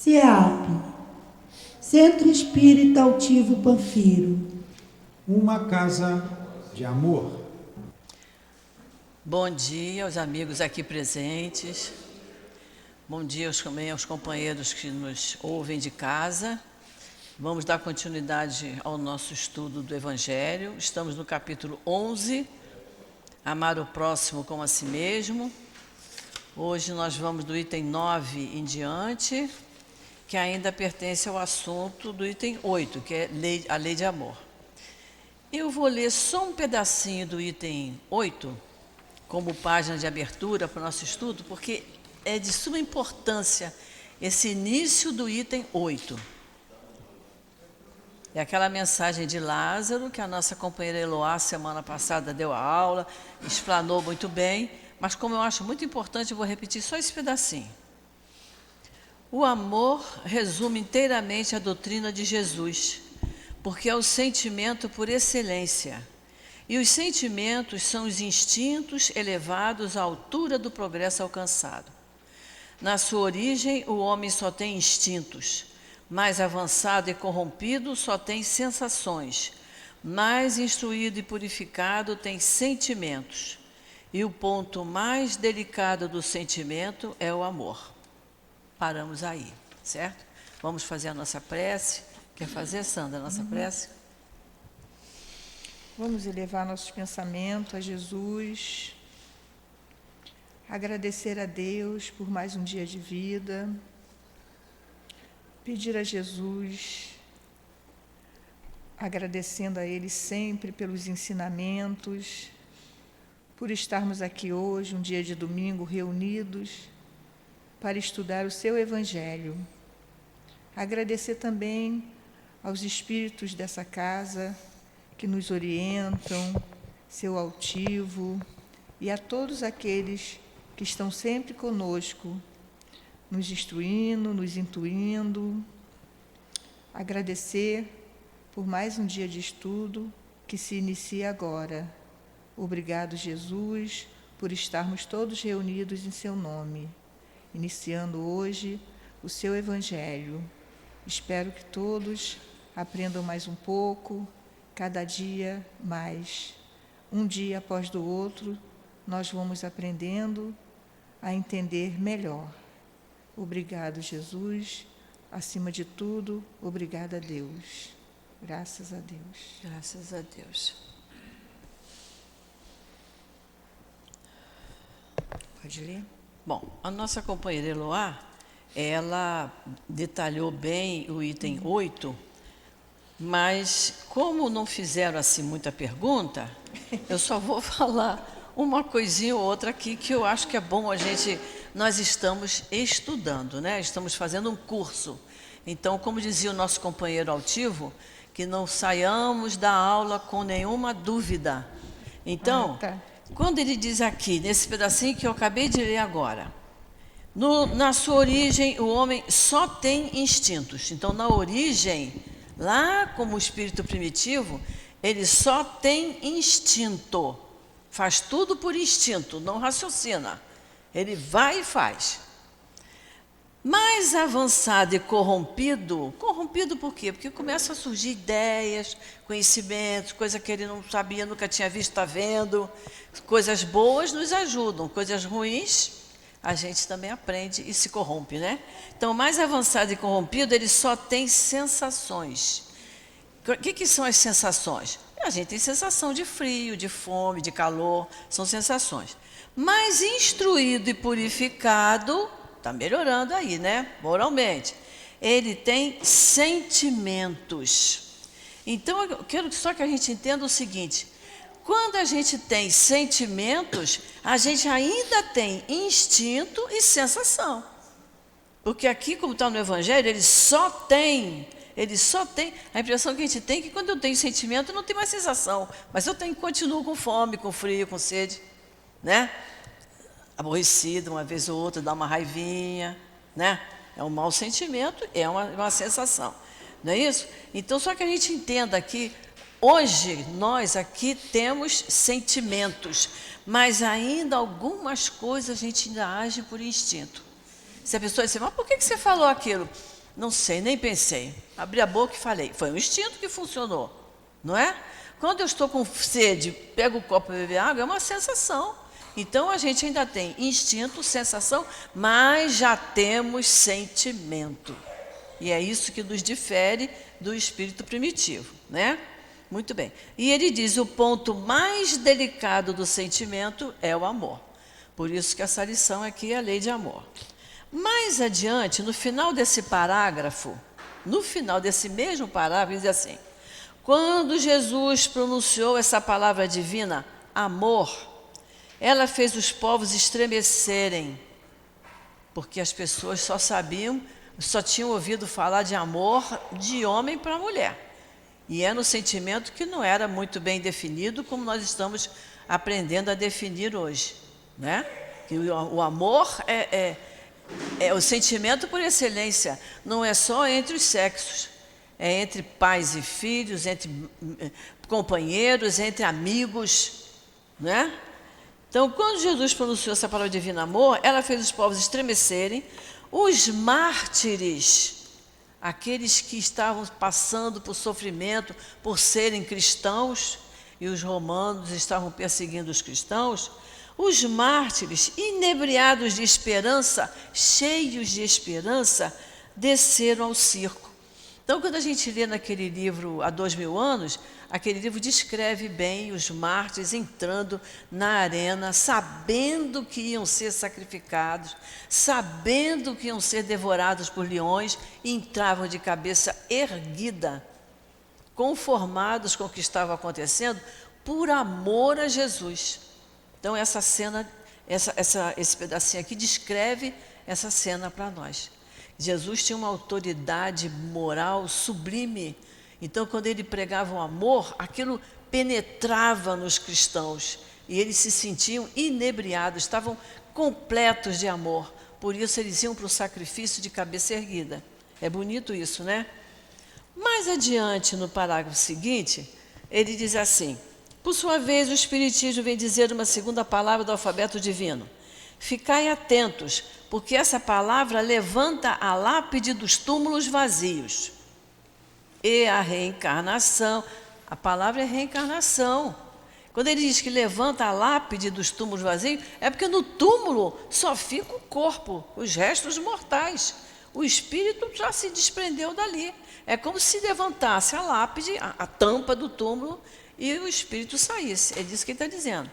CEAP, Centro Espírita Altivo Panfiro. Uma casa de amor. Bom dia aos amigos aqui presentes. Bom dia também aos companheiros que nos ouvem de casa. Vamos dar continuidade ao nosso estudo do Evangelho. Estamos no capítulo 11, Amar o próximo como a si mesmo. Hoje nós vamos do item 9 em diante, que ainda pertence ao assunto do item 8, que é a lei de amor. Eu vou ler só um pedacinho do item 8, como página de abertura para o nosso estudo, porque é de suma importância esse início do item 8. É aquela mensagem de Lázaro, que a nossa companheira Eloá, semana passada, deu a aula, explanou muito bem, mas como eu acho muito importante, eu vou repetir só esse pedacinho. O amor resume inteiramente a doutrina de Jesus, porque é o sentimento por excelência. E os sentimentos são os instintos elevados à altura do progresso alcançado. Na sua origem, o homem só tem instintos. Mais avançado e corrompido só tem sensações. Mais instruído e purificado tem sentimentos. E o ponto mais delicado do sentimento é o amor. Paramos aí, certo? Vamos fazer a nossa prece. Quer fazer, Sandra, a nossa prece? Vamos elevar nossos pensamentos a Jesus, agradecer a Deus por mais um dia de vida, pedir a Jesus, agradecendo a Ele sempre pelos ensinamentos, por estarmos aqui hoje, um dia de domingo, reunidos para estudar o seu Evangelho. Agradecer também aos espíritos dessa casa que nos orientam, seu altivo, e a todos aqueles que estão sempre conosco, nos instruindo, nos intuindo. Agradecer por mais um dia de estudo que se inicia agora. Obrigado, Jesus, por estarmos todos reunidos em seu nome, iniciando hoje o seu Evangelho. Espero que todos aprendam mais um pouco, cada dia mais. Um dia após do outro, nós vamos aprendendo a entender melhor. Obrigado, Jesus. Acima de tudo, obrigada a Deus. Graças a Deus. Graças a Deus. Pode ler? Bom, a nossa companheira Eloá, ela detalhou bem o item 8, mas como não fizeram assim muita pergunta, eu só vou falar uma coisinha ou outra aqui que eu acho que é bom nós estamos estudando, né? Estamos fazendo um curso. Então, como dizia o nosso companheiro altivo, que não saiamos da aula com nenhuma dúvida. Então, quando ele diz aqui, nesse pedacinho que eu acabei de ler agora, na sua origem, o homem só tem instintos. Então, na origem, lá como espírito primitivo, ele só tem instinto. Faz tudo por instinto, não raciocina. Ele vai e faz. Mais avançado e corrompido por quê? Porque começam a surgir ideias, conhecimentos, coisa que ele não sabia, nunca tinha visto, está vendo. Coisas boas nos ajudam, coisas ruins a gente também aprende e se corrompe, né? Então, mais avançado e corrompido, ele só tem sensações. O que são as sensações? A gente tem sensação de frio, de fome, de calor, são sensações. Mais instruído e purificado, está melhorando aí, né? Moralmente. Ele tem sentimentos. Então, eu quero só que a gente entenda o seguinte: quando a gente tem sentimentos, a gente ainda tem instinto e sensação. Porque aqui, como está no Evangelho, ele só tem, a impressão que a gente tem é que quando eu tenho sentimento, eu não tenho mais sensação. Mas eu continuo com fome, com frio, com sede, né? Aborrecido, uma vez ou outra, dá uma raivinha, né? É um mau sentimento, é uma sensação. Não é isso? Então, só que a gente entenda aqui, hoje, nós aqui temos sentimentos, mas ainda algumas coisas a gente ainda age por instinto. Se a pessoa disser, mas por que você falou aquilo? Não sei, nem pensei. Abri a boca e falei. Foi um instinto que funcionou, não é? Quando eu estou com sede, pego o copo para beber água, é uma sensação. Então, a gente ainda tem instinto, sensação, mas já temos sentimento. E é isso que nos difere do espírito primitivo, né? Muito bem. E ele diz, o ponto mais delicado do sentimento é o amor. Por isso que essa lição aqui é a lei de amor. Mais adiante, no final desse parágrafo, no final desse mesmo parágrafo, diz assim, quando Jesus pronunciou essa palavra divina, amor, ela fez os povos estremecerem, porque as pessoas só tinham ouvido falar de amor de homem para mulher. E era um sentimento que não era muito bem definido, como nós estamos aprendendo a definir hoje, né? Que o amor é o sentimento por excelência, não é só entre os sexos, é entre pais e filhos, entre companheiros, entre amigos, né? Então, quando Jesus pronunciou essa palavra divino amor, ela fez os povos estremecerem, os mártires, aqueles que estavam passando por sofrimento, por serem cristãos, e os romanos estavam perseguindo os cristãos, os mártires, inebriados de esperança, cheios de esperança, desceram ao circo. Então, quando a gente lê naquele livro Há 2000 anos, aquele livro descreve bem os mártires entrando na arena, sabendo que iam ser sacrificados, sabendo que iam ser devorados por leões, e entravam de cabeça erguida, conformados com o que estava acontecendo, por amor a Jesus. Então, essa cena, esse pedacinho aqui descreve essa cena para nós. Jesus tinha uma autoridade moral sublime. Então, quando ele pregava o amor, aquilo penetrava nos cristãos. E eles se sentiam inebriados, estavam completos de amor. Por isso, eles iam para o sacrifício de cabeça erguida. É bonito isso, né? Mais adiante, no parágrafo seguinte, ele diz assim, por sua vez, o Espiritismo vem dizer uma segunda palavra do alfabeto divino. Ficai atentos, porque essa palavra levanta a lápide dos túmulos vazios. E a reencarnação, a palavra é reencarnação. Quando ele diz que levanta a lápide dos túmulos vazios, é porque no túmulo só fica o corpo, os restos mortais. O espírito já se desprendeu dali. É como se levantasse a lápide, a tampa do túmulo, e o espírito saísse. É disso que ele está dizendo.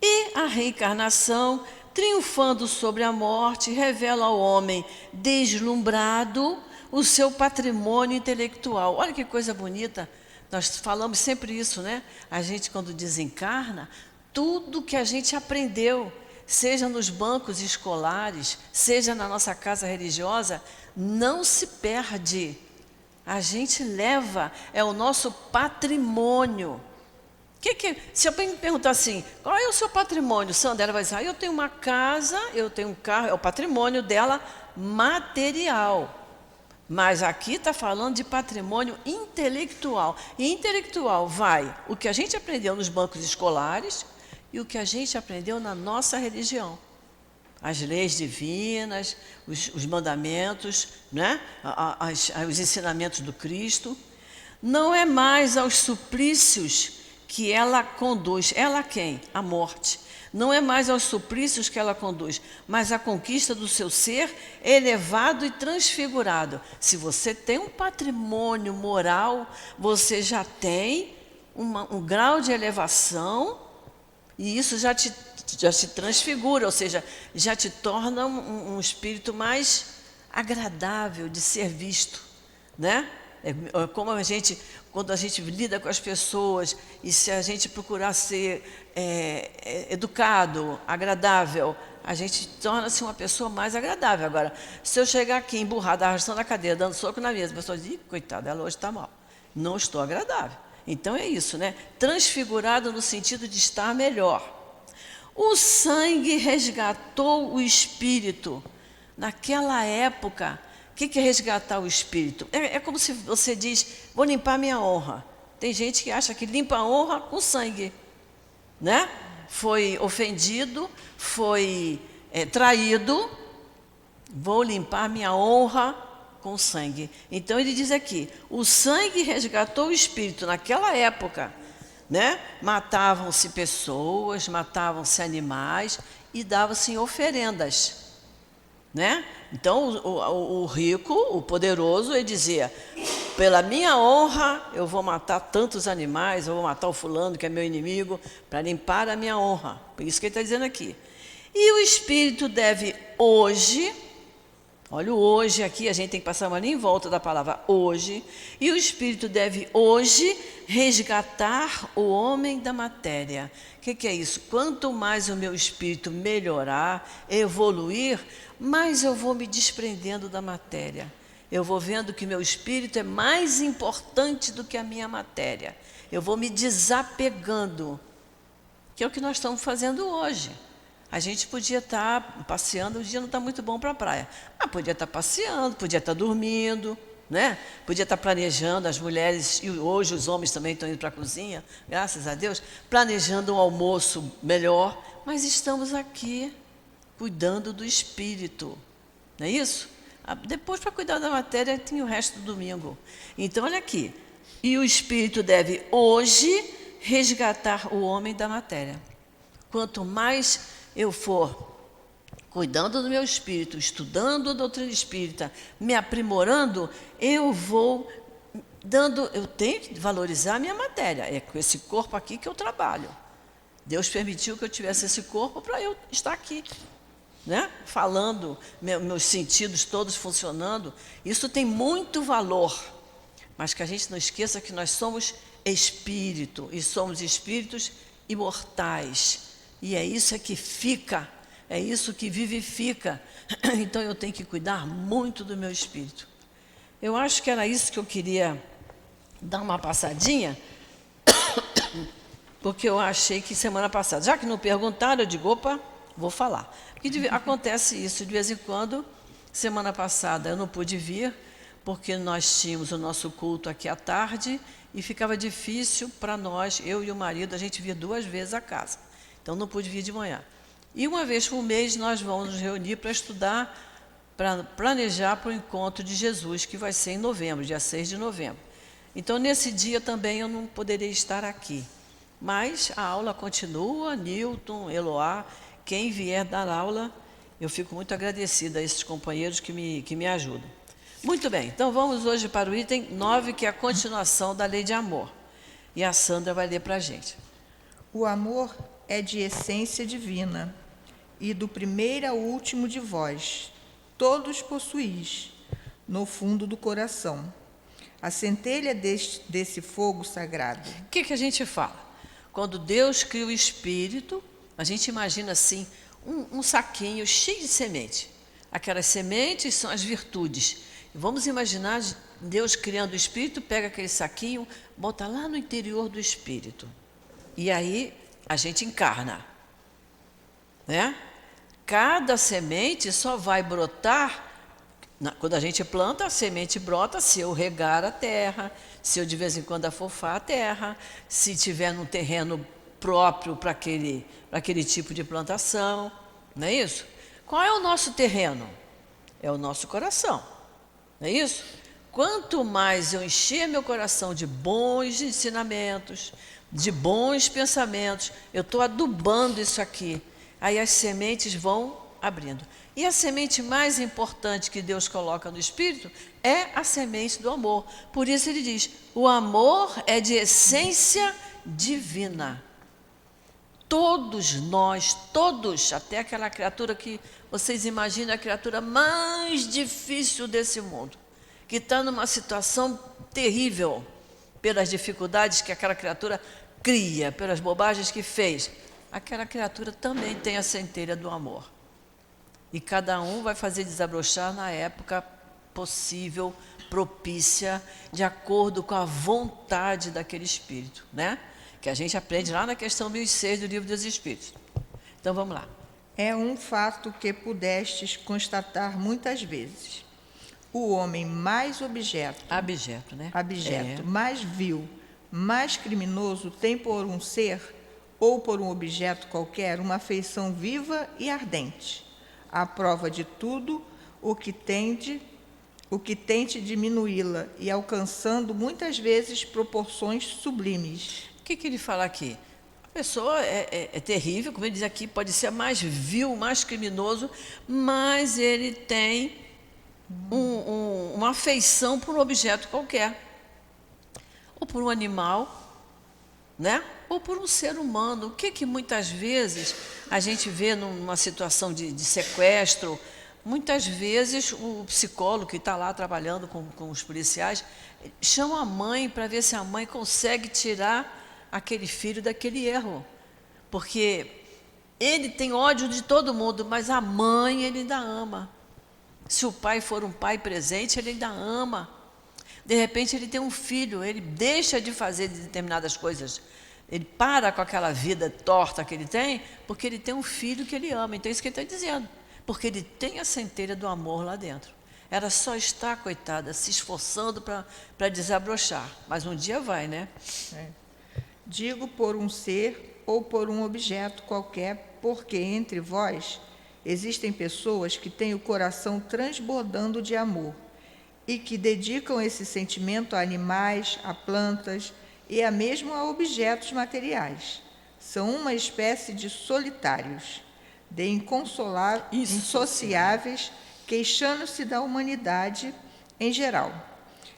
E a reencarnação, triunfando sobre a morte, revela ao homem deslumbrado o seu patrimônio intelectual. Olha que coisa bonita. Nós falamos sempre isso, né? A gente, quando desencarna, tudo que a gente aprendeu, seja nos bancos escolares, seja na nossa casa religiosa, não se perde. A gente leva, é o nosso patrimônio. Se alguém me perguntar assim, qual é o seu patrimônio, Sandra? Ela vai dizer, eu tenho uma casa, eu tenho um carro, é o patrimônio dela material. Mas aqui está falando de patrimônio intelectual. E intelectual vai o que a gente aprendeu nos bancos escolares e o que a gente aprendeu na nossa religião. As leis divinas, os mandamentos, né? Os ensinamentos do Cristo. Não é mais aos suplícios que ela conduz. Ela quem? A morte. Não é mais aos suplícios que ela conduz, mas à conquista do seu ser elevado e transfigurado. Se você tem um patrimônio moral, você já tem um grau de elevação e isso já te transfigura, ou seja, já te torna um espírito mais agradável de ser visto, né? Como quando a gente lida com as pessoas e se a gente procurar ser educado, agradável, a gente torna-se uma pessoa mais agradável. Agora, se eu chegar aqui emburrada, arrastando a cadeira, dando soco na mesa, a pessoa diz, coitada, ela hoje está mal. Não estou agradável. Então é isso, né? Transfigurado no sentido de estar melhor. O sangue resgatou o espírito. Naquela época, o que é resgatar o espírito? É como se você diz, vou limpar minha honra. Tem gente que acha que limpa a honra com sangue, né? Foi ofendido, foi traído, vou limpar minha honra com o sangue. Então ele diz aqui, o sangue resgatou o espírito naquela época, né? Matavam-se pessoas, matavam-se animais e davam-se oferendas, né? Então o rico, o poderoso, ele dizia, pela minha honra eu vou matar tantos animais, eu vou matar o fulano que é meu inimigo, para limpar a minha honra. Por isso que ele está dizendo aqui. E o espírito deve hoje, olha o hoje aqui, a gente tem que passar uma linha em volta da palavra hoje, e o espírito deve hoje resgatar o homem da matéria. O que é isso? Quanto mais o meu espírito melhorar, evoluir, mais eu vou me desprendendo da matéria. Eu vou vendo que meu espírito é mais importante do que a minha matéria. Eu vou me desapegando, que é o que nós estamos fazendo hoje. A gente podia estar passeando, o dia não está muito bom para a praia. Ah, podia estar passeando, podia estar dormindo, né? Podia estar planejando, as mulheres, e hoje os homens também estão indo para a cozinha, graças a Deus, planejando um almoço melhor, mas estamos aqui cuidando do espírito, não é isso? Depois, para cuidar da matéria, tem o resto do domingo. Então, olha aqui. E o espírito deve hoje resgatar o homem da matéria. Quanto mais eu for cuidando do meu espírito, estudando a doutrina espírita, me aprimorando, eu vou dando, eu tenho que valorizar a minha matéria. É com esse corpo aqui que eu trabalho. Deus permitiu que eu tivesse esse corpo para eu estar aqui, né? Falando, meus sentidos todos funcionando. Isso tem muito valor, mas que a gente não esqueça que nós somos espírito, e somos espíritos imortais, e é isso que fica, é isso que vivifica. Então eu tenho que cuidar muito do meu espírito. Eu acho que era isso que eu queria dar uma passadinha, porque eu achei que semana passada, já que não perguntaram, eu digo, opa, vou falar. Porque acontece isso de vez em quando. Semana passada eu não pude vir, porque nós tínhamos o nosso culto aqui à tarde e ficava difícil para nós, eu e o marido, a gente via 2 vezes a casa. Então não pude vir de manhã. E uma vez por mês nós vamos nos reunir para estudar, para planejar para o encontro de Jesus, que vai ser em novembro, dia 6 de novembro. Então nesse dia também eu não poderia estar aqui. Mas a aula continua, Newton, Eloá, quem vier dar aula, eu fico muito agradecida a esses companheiros que me ajudam. Muito bem, então vamos hoje para o item 9, que é a continuação da lei de amor. E a Sandra vai ler para a gente. O amor é de essência divina, e do primeiro ao último de vós, todos possuís, no fundo do coração, a centelha desse fogo sagrado. O que a gente fala? Quando Deus cria o espírito, a gente imagina assim, um saquinho cheio de semente. Aquelas sementes são as virtudes. Vamos imaginar Deus criando o espírito, pega aquele saquinho, bota lá no interior do espírito. E aí a gente encarna, né? Cada semente só vai brotar, quando a gente planta, a semente brota se eu regar a terra, se eu de vez em quando afofar a terra, se tiver num terreno próprio para aquele tipo de plantação, não é isso? Qual é o nosso terreno? É o nosso coração, não é isso? Quanto mais eu encher meu coração de bons ensinamentos, de bons pensamentos, eu estou adubando isso aqui, aí as sementes vão abrindo. E a semente mais importante que Deus coloca no espírito é a semente do amor. Por isso ele diz, o amor é de essência divina. Todos nós, todos, até aquela criatura que vocês imaginam a criatura mais difícil desse mundo, que está numa situação terrível, pelas dificuldades que aquela criatura cria, pelas bobagens que fez, aquela criatura também tem a centelha do amor. E cada um vai fazer desabrochar na época possível, propícia, de acordo com a vontade daquele espírito, né? Que a gente aprende lá na questão 1006 do Livro dos Espíritos. Então, vamos lá. É um fato que pudestes constatar muitas vezes. O homem mais abjeto, né? Mais vil, mais criminoso, tem por um ser ou por um objeto qualquer uma afeição viva e ardente, à prova de tudo o que o que tente diminuí-la e alcançando muitas vezes proporções sublimes. O que ele fala aqui? A pessoa é terrível, como ele diz aqui, pode ser mais vil, mais criminoso, mas ele tem uma afeição por um objeto qualquer, ou por um animal, né? Ou por um ser humano. O que muitas vezes a gente vê numa situação de sequestro, muitas vezes o psicólogo que está lá trabalhando com os policiais chama a mãe para ver se a mãe consegue tirar aquele filho daquele erro, porque ele tem ódio de todo mundo, mas a mãe ele ainda ama. Se o pai for um pai presente, ele ainda ama. De repente ele tem um filho, ele deixa de fazer determinadas coisas, ele para com aquela vida torta que ele tem, porque ele tem um filho que ele ama. Então é isso que ele está dizendo, porque ele tem a centelha do amor lá dentro. Ela só está, coitada, se esforçando para desabrochar, mas um dia vai, né? Digo por um ser ou por um objeto qualquer, porque entre vós existem pessoas que têm o coração transbordando de amor e que dedicam esse sentimento a animais, a plantas e a mesmo a objetos materiais. São uma espécie de solitários, de insociáveis, queixando-se da humanidade em geral,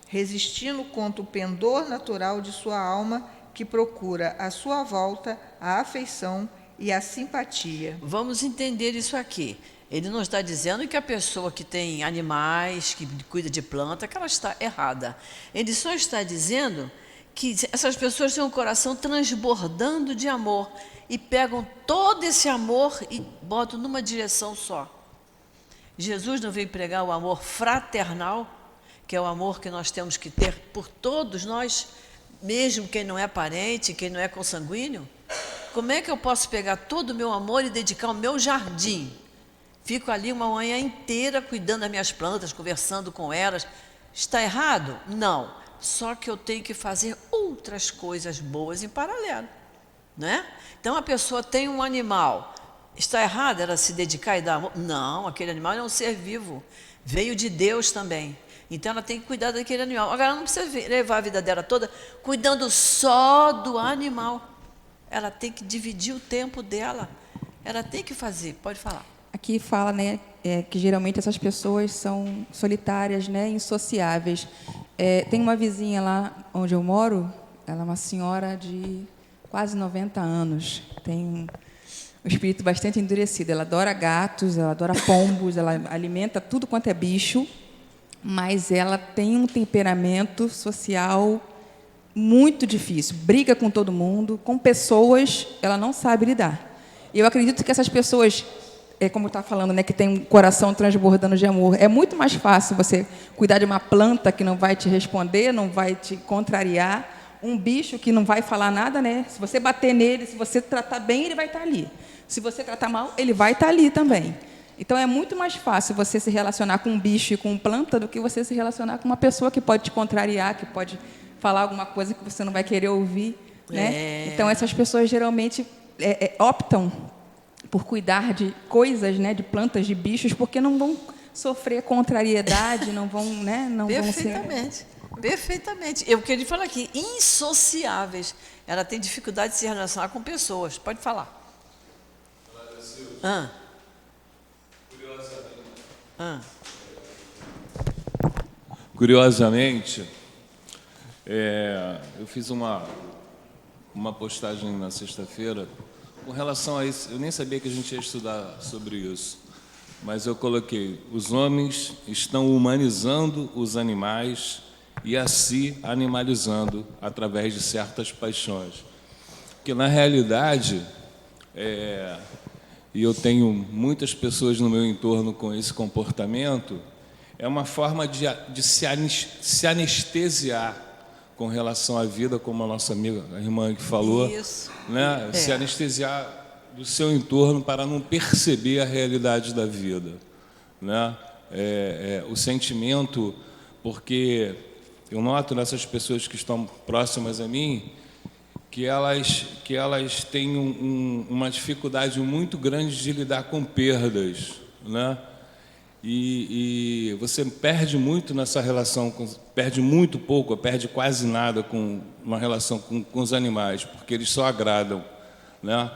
resistindo contra o pendor natural de sua alma, que procura à sua volta a afeição e a simpatia. Vamos entender isso aqui. Ele não está dizendo que a pessoa que tem animais, que cuida de planta, que ela está errada. Ele só está dizendo que essas pessoas têm um coração transbordando de amor e pegam todo esse amor e botam numa direção só. Jesus não veio pregar o amor fraternal, que é o amor que nós temos que ter por todos nós, mesmo quem não é parente, quem não é consanguíneo. Como é que eu posso pegar todo o meu amor e dedicar ao meu jardim? Fico ali uma manhã inteira cuidando das minhas plantas, conversando com elas. Está errado? Não. Só que eu tenho que fazer outras coisas boas em paralelo, né? Então a pessoa tem um animal. Está errado ela se dedicar e dar amor? Não, aquele animal é um ser vivo. Veio de Deus também. Então ela tem que cuidar daquele animal. Agora ela não precisa levar a vida dela toda cuidando só do animal. Ela tem que dividir o tempo dela. Ela tem que fazer. Pode falar. Aqui fala, né, que geralmente essas pessoas são solitárias, né, insociáveis. Tem uma vizinha lá onde eu moro, ela é uma senhora de quase 90 anos. Tem um espírito bastante endurecido. Ela adora gatos, ela adora pombos, ela alimenta tudo quanto é bicho, mas ela tem um temperamento social muito difícil. Briga com todo mundo, com pessoas, ela não sabe lidar. E eu acredito que essas pessoas, como está falando, né, que tem um coração transbordando de amor, é muito mais fácil você cuidar de uma planta que não vai te responder, não vai te contrariar, um bicho que não vai falar nada, né? Se você bater nele, se você tratar bem, ele vai estar ali. Se você tratar mal, ele vai estar ali também. Então, é muito mais fácil você se relacionar com um bicho e com uma planta do que você se relacionar com uma pessoa que pode te contrariar, que pode falar alguma coisa que você não vai querer ouvir, né? Então, essas pessoas geralmente optam por cuidar de coisas, né, de plantas, de bichos, porque não vão sofrer contrariedade, não vão, né, não vão ser... Perfeitamente. Eu queria falar aqui, insociáveis. Ela tem dificuldade de se relacionar com pessoas. Pode falar. Curiosamente, eu fiz uma postagem na sexta-feira com relação a isso. Eu nem sabia que a gente ia estudar sobre isso, mas eu coloquei: os homens estão humanizando os animais e a si animalizando através de certas paixões. Porque, na realidade, e eu tenho muitas pessoas no meu entorno com esse comportamento, é uma forma de se anestesiar com relação à vida, como a nossa amiga, a irmã que falou, isso, né? Se anestesiar do seu entorno para não perceber a realidade da vida, né? O sentimento, porque eu noto nessas pessoas que estão próximas a mim que elas têm uma dificuldade muito grande de lidar com perdas, né? E você perde muito nessa relação, perde muito pouco, perde quase nada com uma relação com os animais, porque eles só agradam, né?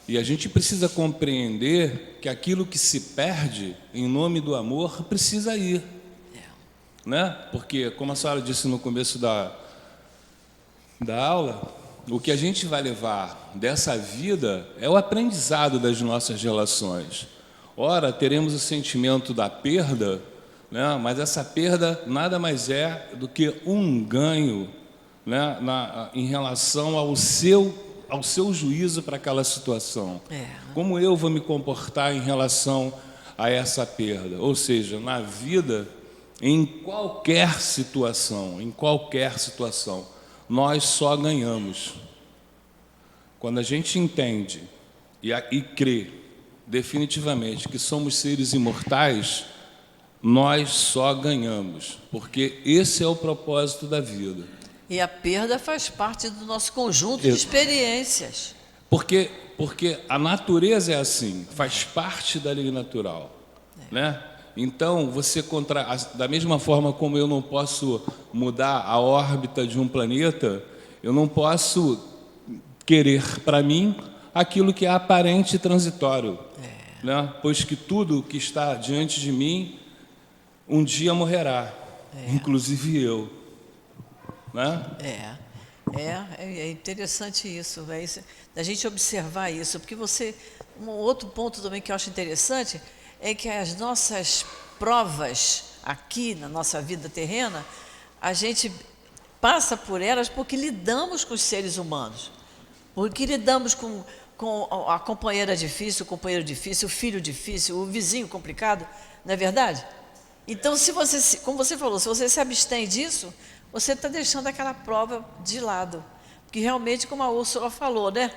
E a gente precisa compreender que aquilo que se perde em nome do amor precisa ir, né? Porque, como a senhora disse no começo da aula, o que a gente vai levar dessa vida é o aprendizado das nossas relações. Ora, teremos o sentimento da perda, né? Mas essa perda nada mais é do que um ganho, né? Em relação ao seu juízo para aquela situação. Como eu vou me comportar em relação a essa perda? Ou seja, na vida, em qualquer situação, nós só ganhamos. Quando a gente entende e crê definitivamente que somos seres imortais, nós só ganhamos, porque esse é o propósito da vida. E a perda faz parte do nosso conjunto de experiências. Porque a natureza é assim, faz parte da lei natural, né? Então, da mesma forma como eu não posso mudar a órbita de um planeta, eu não posso querer para mim aquilo que é aparente e transitório, né? Pois que tudo que está diante de mim um dia morrerá, inclusive eu, né? É interessante isso, da gente observar isso, porque um outro ponto também que eu acho interessante é que as nossas provas aqui na nossa vida terrena, a gente passa por elas porque lidamos com os seres humanos, porque lidamos com a companheira difícil, o companheiro difícil, o filho difícil, o vizinho complicado, não é verdade? Então, como você falou, se você se abstém disso, você está deixando aquela prova de lado. Porque realmente, como a Úrsula falou, né?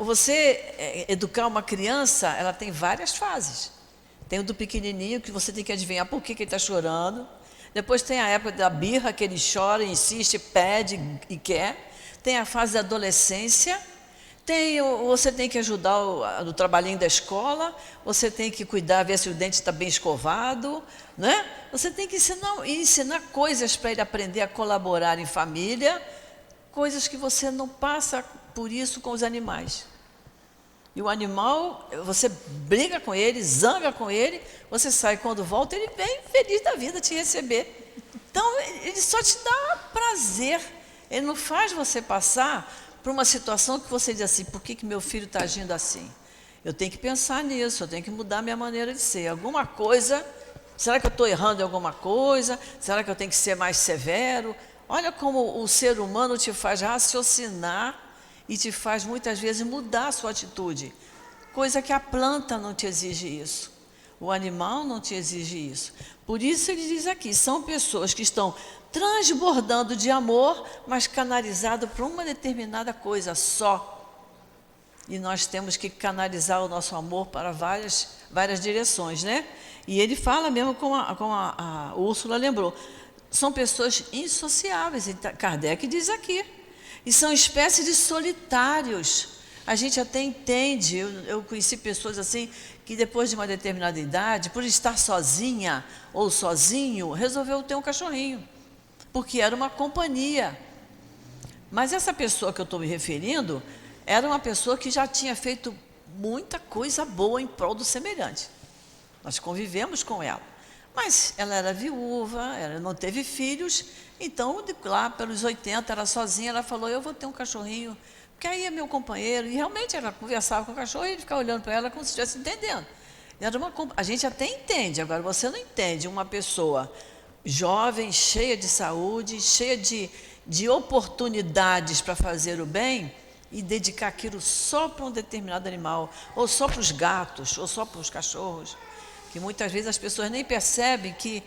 Você educar uma criança, ela tem várias fases. Tem o do pequenininho, que você tem que adivinhar por que ele está chorando. Depois tem a época da birra, que ele chora, insiste, pede e quer. Tem a fase da adolescência. Você tem que ajudar no trabalhinho da escola. Você tem que cuidar, ver se o dente está bem escovado, né? Você tem que ensinar coisas para ele aprender a colaborar em família, coisas que você não passa por isso com os animais. E o animal, você briga com ele, zanga com ele, você sai, quando volta, ele vem feliz da vida te receber. Então, ele só te dá prazer, ele não faz você passar por uma situação que você diz assim, por que meu filho está agindo assim? Eu tenho que pensar nisso, eu tenho que mudar minha maneira de ser. Alguma coisa, será que eu estou errando em alguma coisa? Será que eu tenho que ser mais severo? Olha como o ser humano te faz raciocinar e te faz muitas vezes mudar a sua atitude. Coisa que a planta não te exige isso. O animal não te exige isso. Por isso ele diz aqui, são pessoas que estão transbordando de amor, mas canalizado para uma determinada coisa só. E nós temos que canalizar o nosso amor para várias direções, né? E ele fala mesmo, como a Úrsula lembrou, são pessoas insociáveis, Kardec diz aqui, e são espécies de solitários. A gente até entende, eu conheci pessoas assim, que depois de uma determinada idade, por estar sozinha ou sozinho, resolveu ter um cachorrinho, porque era uma companhia. Mas essa pessoa que eu estou me referindo, era uma pessoa que já tinha feito muita coisa boa em prol do semelhante. Nós convivemos com ela. Mas ela era viúva, ela não teve filhos, então, lá pelos 80, ela sozinha, ela falou, eu vou ter um cachorrinho, porque aí é meu companheiro. E realmente ela conversava com o cachorro e ele ficava olhando para ela como se estivesse entendendo. A gente até entende, agora você não entende uma pessoa jovem, cheia de saúde, cheia de oportunidades para fazer o bem e dedicar aquilo só para um determinado animal, ou só para os gatos, ou só para os cachorros, que muitas vezes as pessoas nem percebem que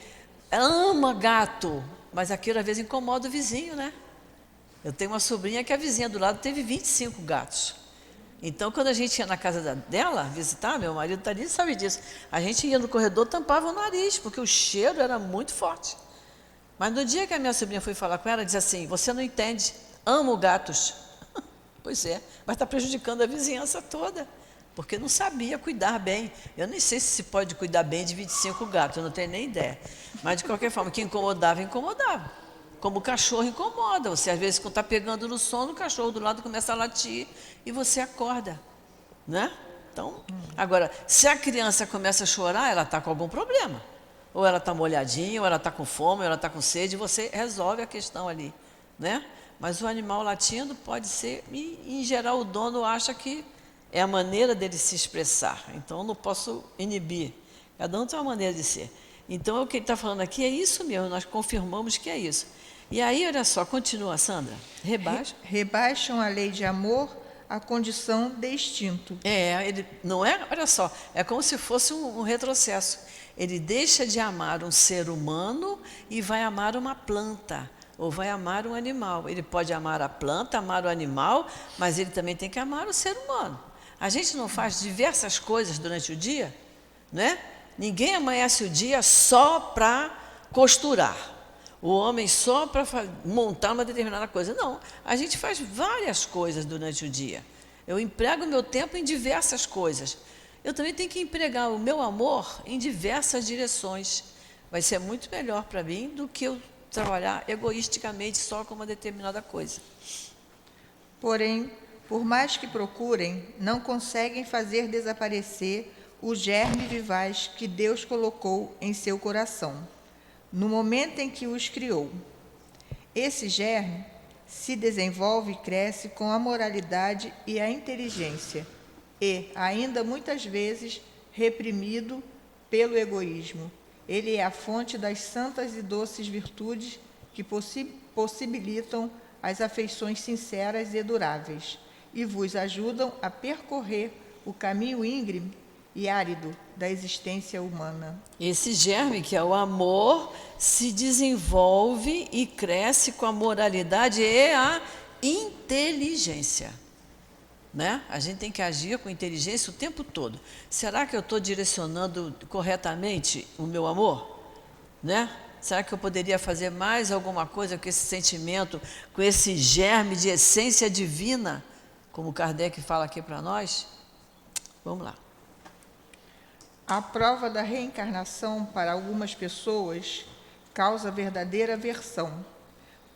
ela ama gato, mas aquilo às vezes incomoda o vizinho, né? Eu tenho uma sobrinha que a vizinha do lado teve 25 gatos. Então, quando a gente ia na casa dela visitar, meu marido está ali, sabe disso, a gente ia no corredor, tampava o nariz, porque o cheiro era muito forte. Mas no dia que a minha sobrinha foi falar com ela, diz assim, você não entende, amo gatos. Pois é, mas está prejudicando a vizinhança toda. porque não sabia cuidar bem. Eu nem sei se pode cuidar bem de 25 gatos, eu não tenho nem ideia. Mas, de qualquer forma, que incomodava, incomodava. Como o cachorro incomoda. Você, às vezes, quando está pegando no sono, o cachorro do lado começa a latir e você acorda, né? Então, agora, se a criança começa a chorar, ela está com algum problema. Ou ela está molhadinha, ou ela está com fome, ou ela está com sede, e você resolve a questão ali, né? Mas o animal latindo pode ser, e em geral o dono acha que é a maneira dele se expressar. Então, eu não posso inibir. Cada um tem uma maneira de ser. Então, o que ele está falando aqui é isso mesmo, nós confirmamos que é isso. E aí, olha só, continua, Sandra. Rebaixam a lei de amor à condição de instinto. Ele não é, olha só, é como se fosse um retrocesso. Ele deixa de amar um ser humano e vai amar uma planta, ou vai amar um animal. Ele pode amar a planta, amar o animal, mas ele também tem que amar o ser humano. A gente não faz diversas coisas durante o dia, né? Ninguém amanhece o dia só para costurar. O homem só para montar uma determinada coisa. Não, a gente faz várias coisas durante o dia. Eu emprego o meu tempo em diversas coisas. Eu também tenho que empregar o meu amor em diversas direções. Vai ser muito melhor para mim do que eu trabalhar egoisticamente só com uma determinada coisa. Porém, por mais que procurem, não conseguem fazer desaparecer o germe vivaz que Deus colocou em seu coração, no momento em que os criou. Esse germe se desenvolve e cresce com a moralidade e a inteligência, e, ainda muitas vezes, reprimido pelo egoísmo. Ele é a fonte das santas e doces virtudes que possibilitam as afeições sinceras e duráveis, e vos ajudam a percorrer o caminho íngreme e árido da existência humana. Esse germe, que é o amor, se desenvolve e cresce com a moralidade e a inteligência. Né? A gente tem que agir com inteligência o tempo todo. Será que eu estou direcionando corretamente o meu amor? Né? Será que eu poderia fazer mais alguma coisa com esse sentimento, com esse germe de essência divina, como Kardec fala aqui para nós? Vamos lá. A prova da reencarnação para algumas pessoas causa verdadeira aversão,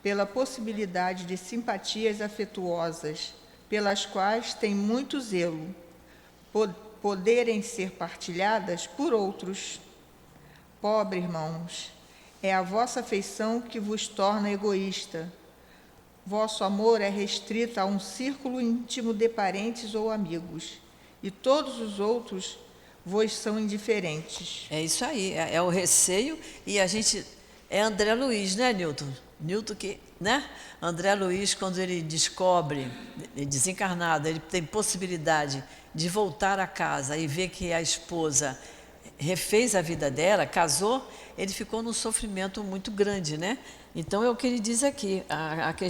pela possibilidade de simpatias afetuosas, pelas quais tem muito zelo, poderem ser partilhadas por outros. Pobre irmãos, é a vossa afeição que vos torna egoísta. Vosso amor é restrito a um círculo íntimo de parentes ou amigos, e todos os outros vos são indiferentes. É isso aí, é o receio, e a gente... É André Luiz, né, Newton? Newton que, né? André Luiz, quando ele descobre, desencarnado, ele tem possibilidade de voltar a casa e ver que a esposa refez a vida dela, casou, ele ficou num sofrimento muito grande, né? Então, é o que ele diz aqui,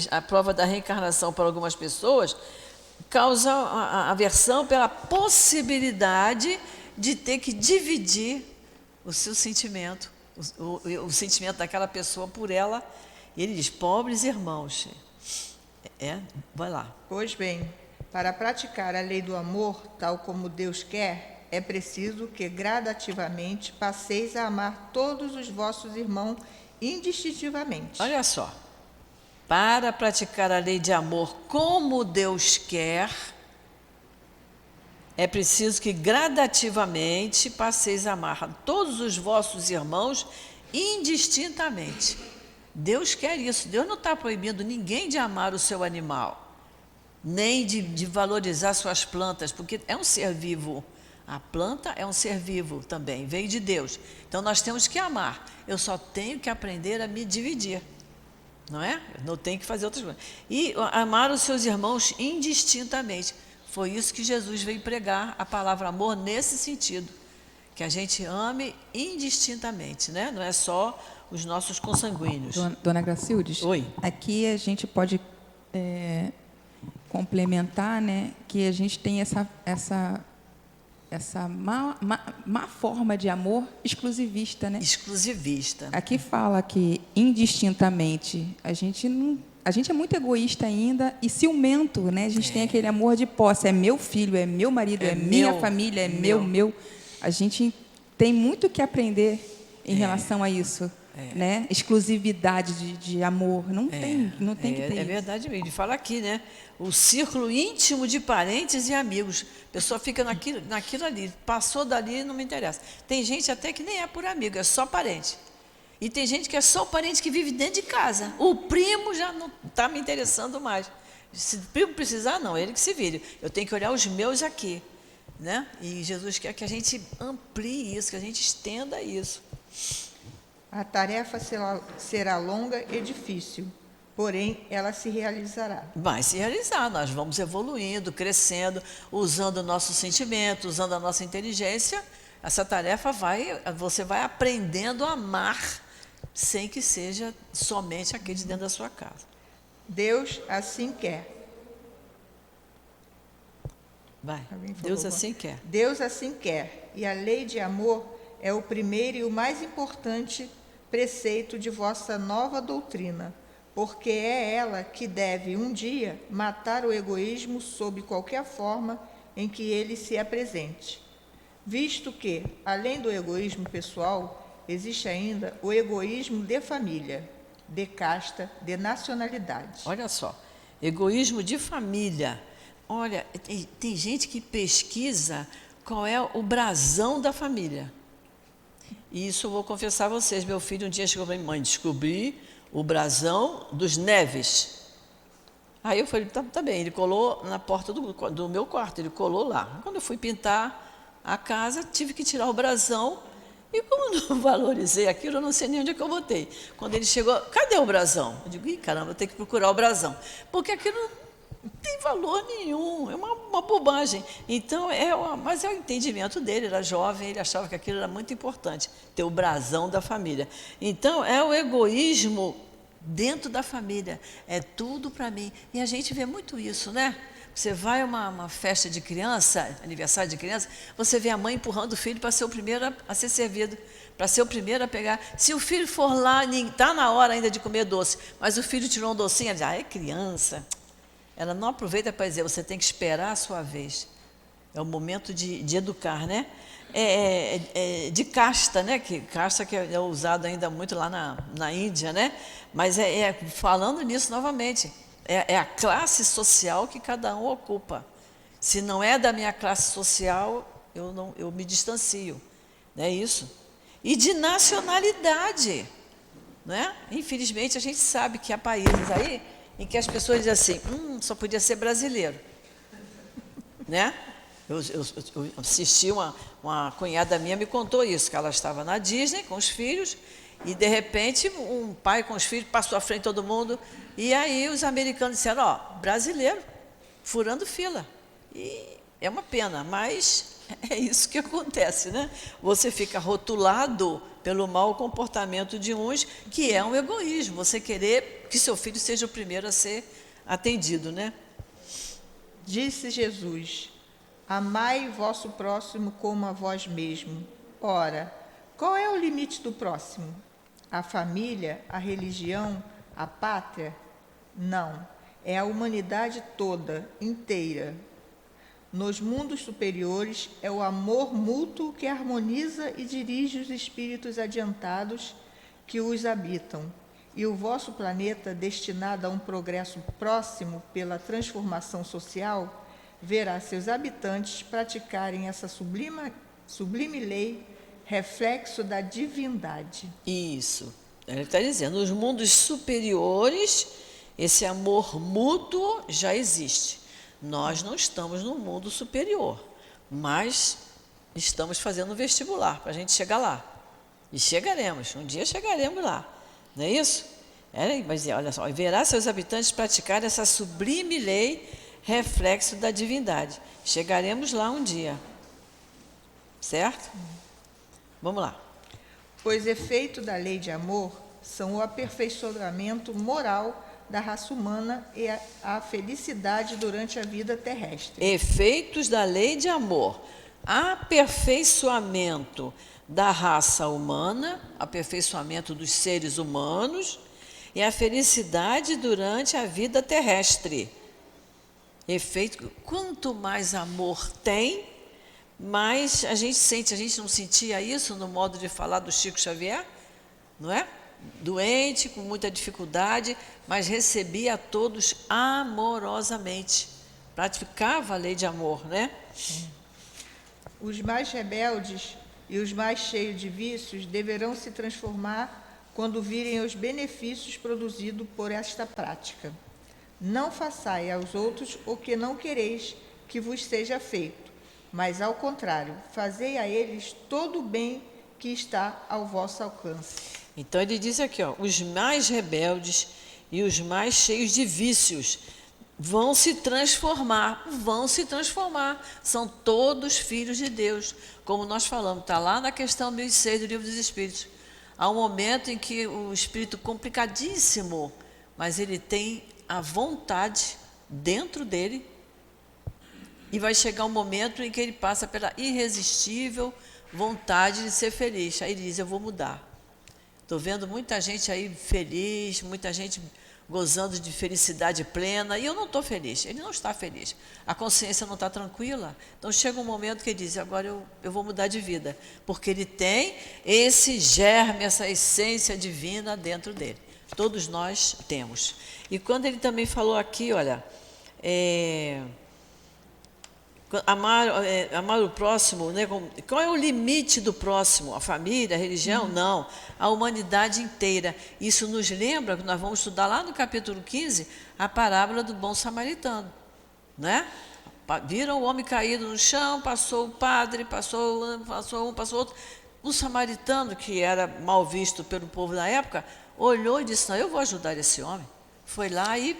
a prova da reencarnação para algumas pessoas causa a aversão pela possibilidade de ter que dividir o seu sentimento, o sentimento daquela pessoa por ela. E ele diz, pobres irmãos. Vai lá. Pois bem, para praticar a lei do amor, tal como Deus quer, é preciso que gradativamente passeis a amar todos os vossos irmãos indistintivamente. Olha só. Para praticar a lei de amor como Deus quer, é preciso que gradativamente passeis a amar todos os vossos irmãos indistintamente. Deus quer isso. Deus não está proibindo ninguém de amar o seu animal, nem de valorizar suas plantas, porque é um ser vivo. A planta é um ser vivo também, veio de Deus. Então, nós temos que amar. Eu só tenho que aprender a me dividir, não é? Eu não tenho que fazer outras coisas. E amar os seus irmãos indistintamente. Foi isso que Jesus veio pregar, a palavra amor, nesse sentido. Que a gente ame indistintamente, né? Não é só os nossos consanguíneos. Dona Gracildes? Oi. Aqui a gente pode complementar, né, que a gente tem essa essa má forma de amor exclusivista, né? Exclusivista. Aqui fala que indistintamente a gente é muito egoísta ainda e ciumento, né? A gente tem aquele amor de posse, é meu filho, é meu marido, é minha família, é meu. A gente tem muito que aprender em relação a isso, né? Exclusividade de amor, não tem que ter. É verdade mesmo. Ele fala aqui, né? O círculo íntimo de parentes e amigos. A pessoa fica naquilo ali, passou dali, não me interessa. Tem gente até que nem é por amigo, é só parente. E tem gente que é só parente que vive dentro de casa. O primo já não está me interessando mais. Se o primo precisar, não, ele que se vire. Eu tenho que olhar os meus aqui, né? E Jesus quer que a gente amplie isso, que a gente estenda isso. A tarefa será longa e difícil, porém ela se realizará. Vai se realizar, nós vamos evoluindo, crescendo, usando o nosso sentimento, usando a nossa inteligência. Essa tarefa você vai aprendendo a amar, sem que seja somente aquele de dentro da sua casa. Deus assim quer. Vai, Alguém falou Deus alguma? assim quer. Deus assim quer, e a lei de amor é o primeiro e o mais importante preceito de vossa nova doutrina, porque é ela que deve um dia matar o egoísmo sob qualquer forma em que ele se apresente. Visto que, além do egoísmo pessoal, existe ainda o egoísmo de família, de casta, de nacionalidade. Olha só, egoísmo de família. Olha, tem gente que pesquisa qual é o brasão da família. E isso eu vou confessar a vocês. Meu filho um dia chegou para mim, mãe, descobri o brasão dos Neves. Aí eu falei, tá bem. Ele colou na porta do meu quarto, ele colou lá. Quando eu fui pintar a casa, tive que tirar o brasão. E como não valorizei aquilo, eu não sei nem onde é que eu botei. Quando ele chegou, cadê o brasão? Eu digo, caramba, eu tenho que procurar o brasão. Porque aquilo não tem valor nenhum, é uma bobagem. Então, mas é o entendimento dele, era jovem, ele achava que aquilo era muito importante, ter o brasão da família. Então, é o egoísmo dentro da família, é tudo para mim. E a gente vê muito isso, né? Você vai a uma festa de criança, aniversário de criança, você vê a mãe empurrando o filho para ser o primeiro a ser servido, para ser o primeiro a pegar. Se o filho for lá, está na hora ainda de comer doce, mas o filho tirou um docinho, ela diz, é criança. Ela não aproveita para dizer, você tem que esperar a sua vez. É o momento de educar, né? De casta, né? Casta que é usado ainda muito lá na Índia, né? Mas falando nisso novamente, é a classe social que cada um ocupa. Se não é da minha classe social, eu me distancio. Não é isso? E de nacionalidade, né? Infelizmente, a gente sabe que há países aí em que as pessoas dizem assim, só podia ser brasileiro, né? Eu assisti, uma cunhada minha me contou isso, que ela estava na Disney com os filhos e, de repente, um pai com os filhos passou à frente de todo mundo e aí os americanos disseram, brasileiro, furando fila. E é uma pena, mas é isso que acontece, né? Você fica rotulado pelo mau comportamento de uns, que é um egoísmo, você querer que seu filho seja o primeiro a ser atendido, né? Disse Jesus, amai vosso próximo como a vós mesmo. Ora, qual é o limite do próximo? A família, a religião, a pátria? Não, é a humanidade toda, inteira. Nos mundos superiores, é o amor mútuo que harmoniza e dirige os espíritos adiantados que os habitam. E o vosso planeta, destinado a um progresso próximo pela transformação social, verá seus habitantes praticarem essa sublime lei, reflexo da divindade. Isso. Ele está dizendo, nos mundos superiores, esse amor mútuo já existe. Nós não estamos no mundo superior, mas estamos fazendo vestibular para a gente chegar lá. E chegaremos, um dia chegaremos lá. Não é isso? Mas olha só, verá seus habitantes praticar essa sublime lei, reflexo da divindade. Chegaremos lá um dia. Certo? Vamos lá. Pois efeito da lei de amor são o aperfeiçoamento moral da raça humana e a felicidade durante a vida terrestre. Efeitos da lei de amor. aperfeiçoamento da raça humana, aperfeiçoamento dos seres humanos e a felicidade durante a vida terrestre. Efeito, quanto mais amor tem, mais a gente sente. A gente não sentia isso no modo de falar do Chico Xavier, não é? Doente, com muita dificuldade, mas recebia a todos amorosamente. Praticava a lei de amor, né? Os mais rebeldes e os mais cheios de vícios deverão se transformar quando virem os benefícios produzidos por esta prática. Não façai aos outros o que não quereis que vos seja feito, mas, ao contrário, fazei a eles todo o bem que está ao vosso alcance. Então ele diz aqui, ó, os mais rebeldes e os mais cheios de vícios vão se transformar, são todos filhos de Deus, como nós falamos, está lá na questão 1006 do Livro dos Espíritos. Há um momento em que o espírito complicadíssimo, mas ele tem a vontade dentro dele, e vai chegar um momento em que ele passa pela irresistível vontade de ser feliz. Aí ele diz, eu vou mudar. Estou vendo muita gente aí feliz, muita gente gozando de felicidade plena, e eu não estou feliz. Ele não está feliz. A consciência não está tranquila. Então chega um momento que ele diz, agora eu vou mudar de vida, porque ele tem esse germe, essa essência divina dentro dele. Todos nós temos. E quando ele também falou aqui, olha, amar o próximo, né? Qual é o limite do próximo? A família, a religião? Não, a humanidade inteira. Isso nos lembra, que nós vamos estudar lá no capítulo 15, a parábola do bom samaritano, né? Viram o homem caído no chão, passou o padre, passou um, passou outro. O samaritano, que era mal visto pelo povo da época, olhou e disse, não, eu vou ajudar esse homem. Foi lá e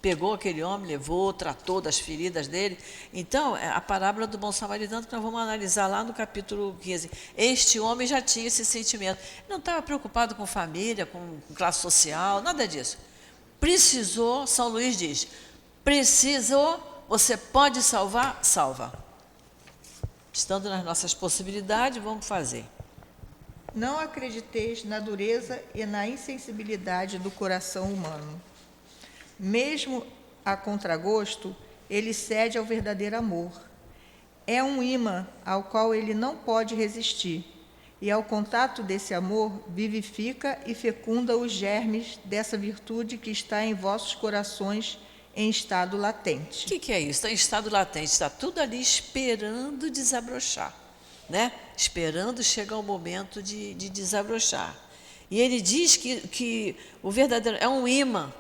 pegou aquele homem, levou, tratou das feridas dele. Então, a parábola do bom samaritano que nós vamos analisar lá no capítulo 15. Este homem já tinha esse sentimento. Não estava preocupado com família, com classe social, nada disso. Precisou, São Luís diz, precisou, você pode salvar? Salva. Estando nas nossas possibilidades, vamos fazer. Não acrediteis na dureza e na insensibilidade do coração humano. Mesmo a contragosto, ele cede ao verdadeiro amor. É um imã ao qual ele não pode resistir, e ao contato desse amor vivifica e fecunda os germes dessa virtude que está em vossos corações em estado latente. O que é isso? Está em estado latente, está tudo ali esperando desabrochar, né? Esperando chegar o momento de desabrochar. E ele diz que o verdadeiro é um imã,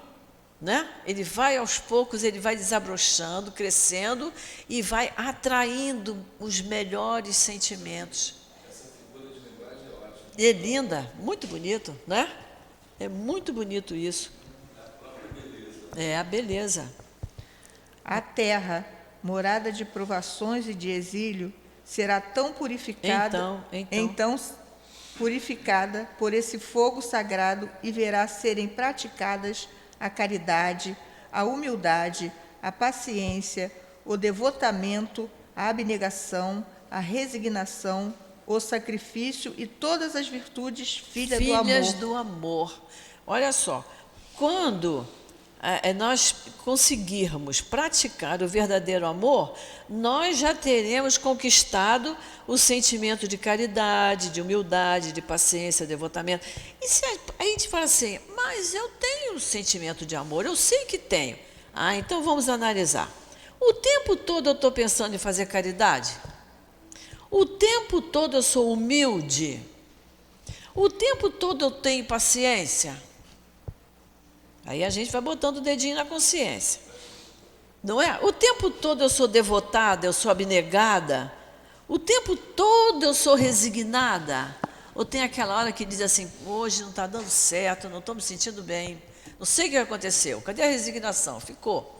né? Ele vai aos poucos, ele vai desabrochando, crescendo e vai atraindo os melhores sentimentos. Essa figura de linguagem é ótima. É linda, muito bonito, né? É muito bonito isso. É a própria beleza. É a beleza. A terra, morada de provações e de exílio, será tão purificada, então purificada por esse fogo sagrado, e verá serem praticadas a caridade, a humildade, a paciência, o devotamento, a abnegação, a resignação, o sacrifício e todas as virtudes filhas do amor. Olha só, quando nós conseguirmos praticar o verdadeiro amor, nós já teremos conquistado o sentimento de caridade, de humildade, de paciência, devotamento. E se a gente fala assim, mas eu tenho um sentimento de amor, eu sei que tenho. Então vamos analisar. O tempo todo eu estou pensando em fazer caridade? O tempo todo eu sou humilde? O tempo todo eu tenho paciência? Aí a gente vai botando o dedinho na consciência. Não é? O tempo todo eu sou devotada, eu sou abnegada. O tempo todo eu sou resignada. Ou tem aquela hora que diz assim, hoje não está dando certo, não estou me sentindo bem. Não sei o que aconteceu. Cadê a resignação? Ficou.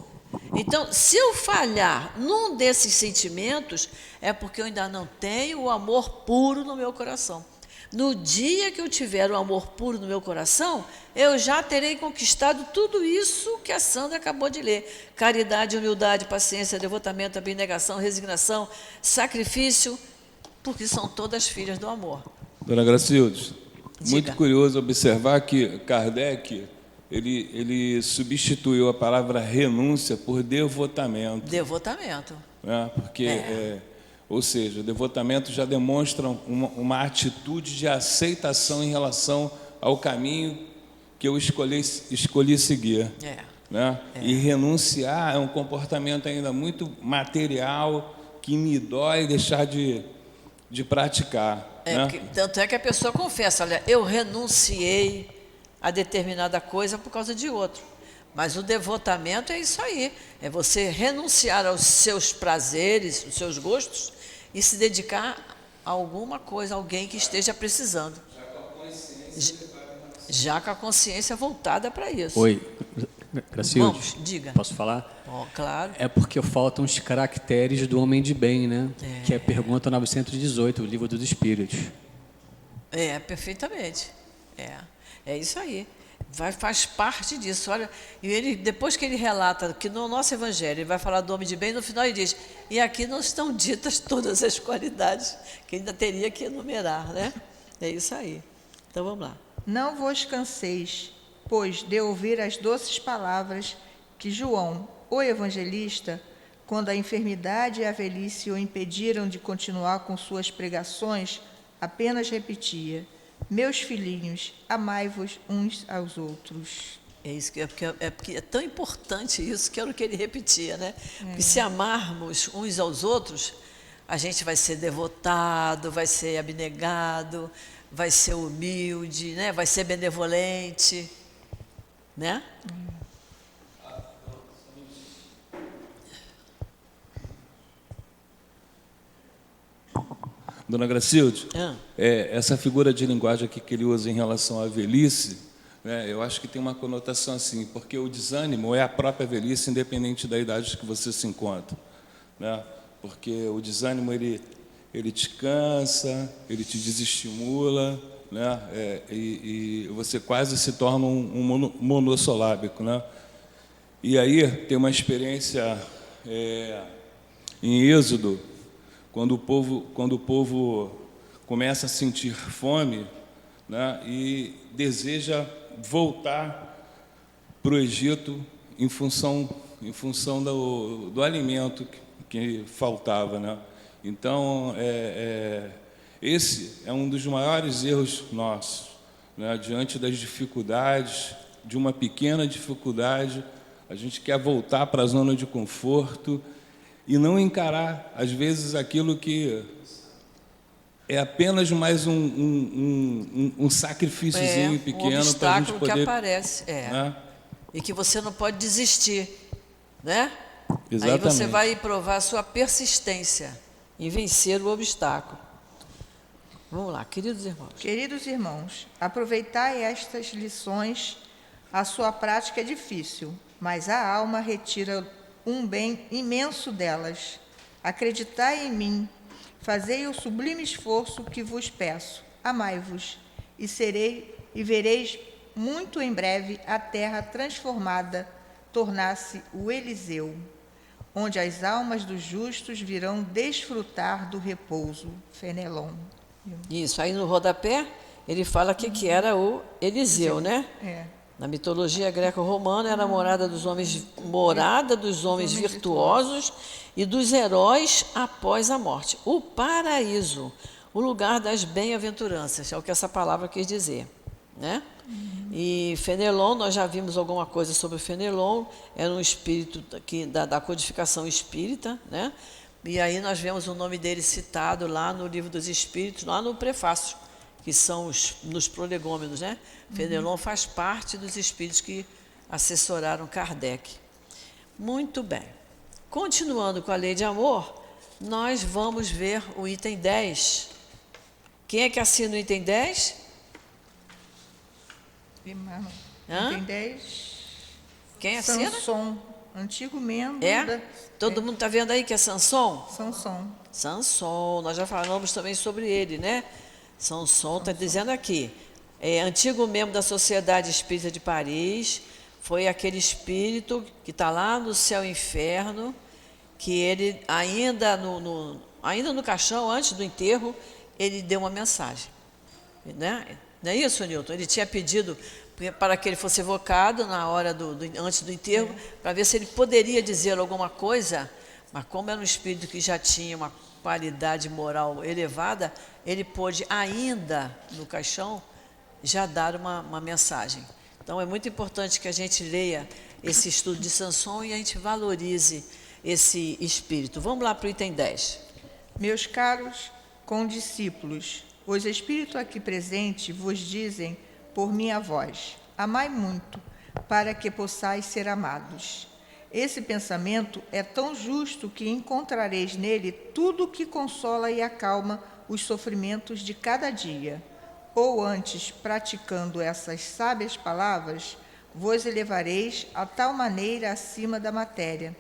Então, se eu falhar num desses sentimentos, é porque eu ainda não tenho o amor puro no meu coração. No dia que eu tiver o amor puro no meu coração, eu já terei conquistado tudo isso que a Sandra acabou de ler. Caridade, humildade, paciência, devotamento, abnegação, resignação, sacrifício, porque são todas filhas do amor. Dona Gracildes, Diga. muito curioso observar que Kardec, ele substituiu a palavra renúncia por devotamento. Devotamento. Né? Porque, ou seja, o devotamento já demonstra uma atitude de aceitação em relação ao caminho que eu escolhi seguir. Né? E renunciar é um comportamento ainda muito material, que me dói deixar de praticar. Né? Tanto é que a pessoa confessa, olha, eu renunciei a determinada coisa por causa de outro. Mas o devotamento é isso aí, é você renunciar aos seus prazeres, os seus gostos e se dedicar a alguma coisa, a alguém que esteja precisando. Já com a consciência voltada para isso. Oi, Gracildes. Vamos, diga. Posso falar? Claro. É porque faltam os caracteres do homem de bem, né? Que é a pergunta 918, o Livro dos Espíritos. Perfeitamente. É isso aí. Faz parte disso. Olha, e ele, depois que ele relata que no nosso Evangelho ele vai falar do homem de bem, no final ele diz, e aqui não estão ditas todas as qualidades que ainda teria que enumerar, né? É isso aí. Então vamos lá. Não vos canseis, pois, de ouvir as doces palavras que João, o evangelista, quando a enfermidade e a velhice o impediram de continuar com suas pregações, apenas repetia: meus filhinhos, amai-vos uns aos outros. É isso que porque é tão importante isso, que era o que ele repetia, né? Porque se amarmos uns aos outros, a gente vai ser devotado, vai ser abnegado, vai ser humilde, né? Vai ser benevolente, né? Dona Gracilde, essa figura de linguagem aqui que ele usa em relação à velhice, né, eu acho que tem uma conotação assim, porque o desânimo é a própria velhice, independente da idade que você se encontra. Né? Porque o desânimo, ele te cansa, ele te desestimula, né? E você quase se torna um monossolábico. Né? E aí tem uma experiência em Êxodo, quando o povo começa a sentir fome, né, e deseja voltar para o Egito em função do alimento que faltava. Né? Então, esse é um dos maiores erros nossos. Né? Diante das dificuldades, de uma pequena dificuldade, a gente quer voltar para a zona de conforto e não encarar, às vezes, aquilo que é apenas mais um sacrifíciozinho pequeno para a gente poder... que aparece, né? E que você não pode desistir, né? Exatamente. Aí você vai provar a sua persistência em vencer o obstáculo. Vamos lá, queridos irmãos. Queridos irmãos, aproveitai estas lições. A sua prática é difícil, mas a alma retira um bem imenso delas. Acreditai em mim, fazei o sublime esforço que vos peço. Amai-vos, e vereis muito em breve a terra transformada tornar-se o Eliseu, onde as almas dos justos virão desfrutar do repouso. Fenelon. Isso, aí no rodapé ele fala que era o Eliseu, né? Na mitologia greco-romana era a morada dos homens virtuosos e dos heróis após a morte. O paraíso, o lugar das bem-aventuranças, é o que essa palavra quis dizer, né? E Fenelon, nós já vimos alguma coisa sobre Fenelon, era um espírito da codificação espírita, né? E aí nós vemos o nome dele citado lá no Livro dos Espíritos, lá no prefácio, que são nos prolegômenos, né? Fenelon faz parte dos espíritos que assessoraram Kardec. Muito bem. Continuando com a lei de amor, nós vamos ver o item 10. Quem é que assina o item 10? Item 10. Quem assina? Sanson, antigo membro Todo mundo está vendo aí que é Sanson? Sanson. Sanson, nós já falamos também sobre ele, né? Sanson está dizendo aqui, antigo membro da Sociedade Espírita de Paris, foi aquele espírito que está lá no céu e inferno, que ele ainda no caixão, antes do enterro, ele deu uma mensagem. Né? Não é isso, Newton? Ele tinha pedido para que ele fosse evocado na hora antes do enterro, para ver se ele poderia dizer alguma coisa, mas como era um espírito que já tinha uma qualidade moral elevada, ele pôde ainda, no caixão, já dar uma mensagem. Então, é muito importante que a gente leia esse estudo de Sanson e a gente valorize esse espírito. Vamos lá para o item 10. Meus caros condiscípulos, os espíritos aqui presentes vos dizem por minha voz: amai muito, para que possais ser amados. Esse pensamento é tão justo que encontrareis nele tudo que consola e acalma os sofrimentos de cada dia. Ou antes, praticando essas sábias palavras, vos elevareis a tal maneira acima da matéria,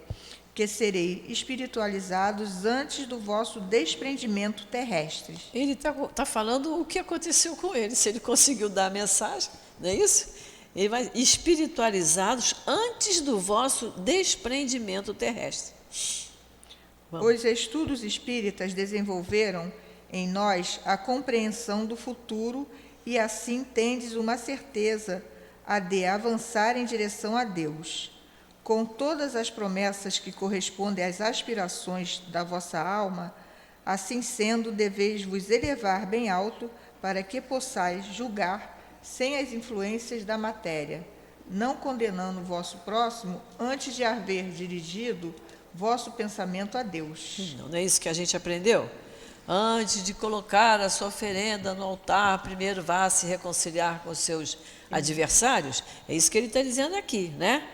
que sereis espiritualizados antes do vosso desprendimento terrestre. Ele está falando o que aconteceu com ele, se ele conseguiu dar a mensagem, não é isso? Ele vai espiritualizados antes do vosso desprendimento terrestre. Vamos. Os estudos espíritas desenvolveram em nós a compreensão do futuro e assim tendes uma certeza a de avançar em direção a Deus. Com todas as promessas que correspondem às aspirações da vossa alma, assim sendo, deveis vos elevar bem alto para que possais julgar sem as influências da matéria, não condenando o vosso próximo antes de haver dirigido vosso pensamento a Deus. Não é isso que a gente aprendeu? Antes de colocar a sua oferenda no altar, primeiro vá se reconciliar com os seus adversários. É isso que ele está dizendo aqui, né?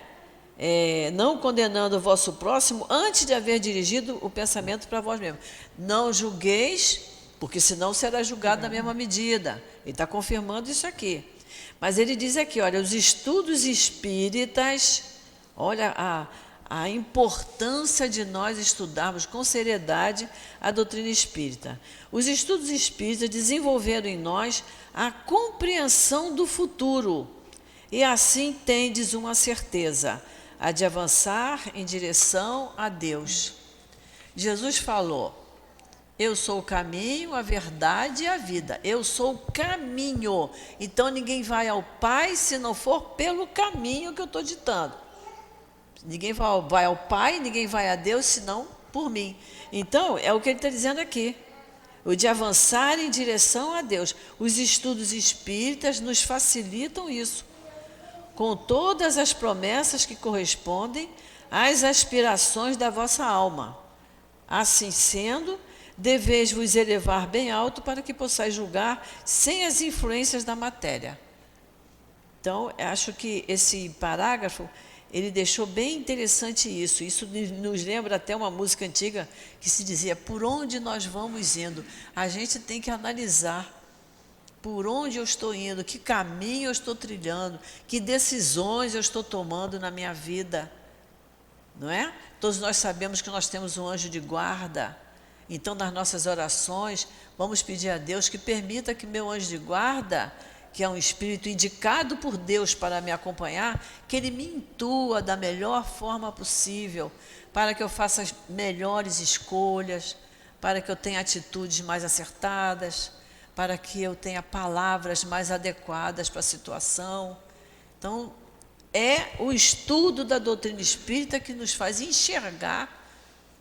Não condenando o vosso próximo antes de haver dirigido o pensamento para vós mesmos. Não julgueis, porque senão será julgado na mesma medida. Ele está confirmando isso aqui. Mas ele diz aqui, olha, os estudos espíritas, olha a importância de nós estudarmos com seriedade a doutrina espírita. Os estudos espíritas desenvolveram em nós a compreensão do futuro, e assim tendes uma certeza, a de avançar em direção a Deus. Jesus falou: eu sou o caminho, a verdade e a vida. Eu sou o caminho. Então, ninguém vai ao Pai se não for pelo caminho que eu estou ditando. Ninguém vai ao Pai, ninguém vai a Deus, senão por mim. Então, é o que ele está dizendo aqui. O de avançar em direção a Deus. Os estudos espíritas nos facilitam isso, com todas as promessas que correspondem às aspirações da vossa alma. Assim sendo, deveis vos elevar bem alto para que possais julgar sem as influências da matéria. Então, acho que esse parágrafo, ele deixou bem interessante isso. Isso nos lembra até uma música antiga que se dizia: por onde nós vamos indo? A gente tem que analisar por onde eu estou indo, que caminho eu estou trilhando, que decisões eu estou tomando na minha vida. Não é? Todos nós sabemos que nós temos um anjo de guarda. Então, nas nossas orações, vamos pedir a Deus que permita que meu anjo de guarda, que é um espírito indicado por Deus para me acompanhar, que ele me intua da melhor forma possível, para que eu faça as melhores escolhas, para que eu tenha atitudes mais acertadas, para que eu tenha palavras mais adequadas para a situação. Então, é o estudo da doutrina espírita que nos faz enxergar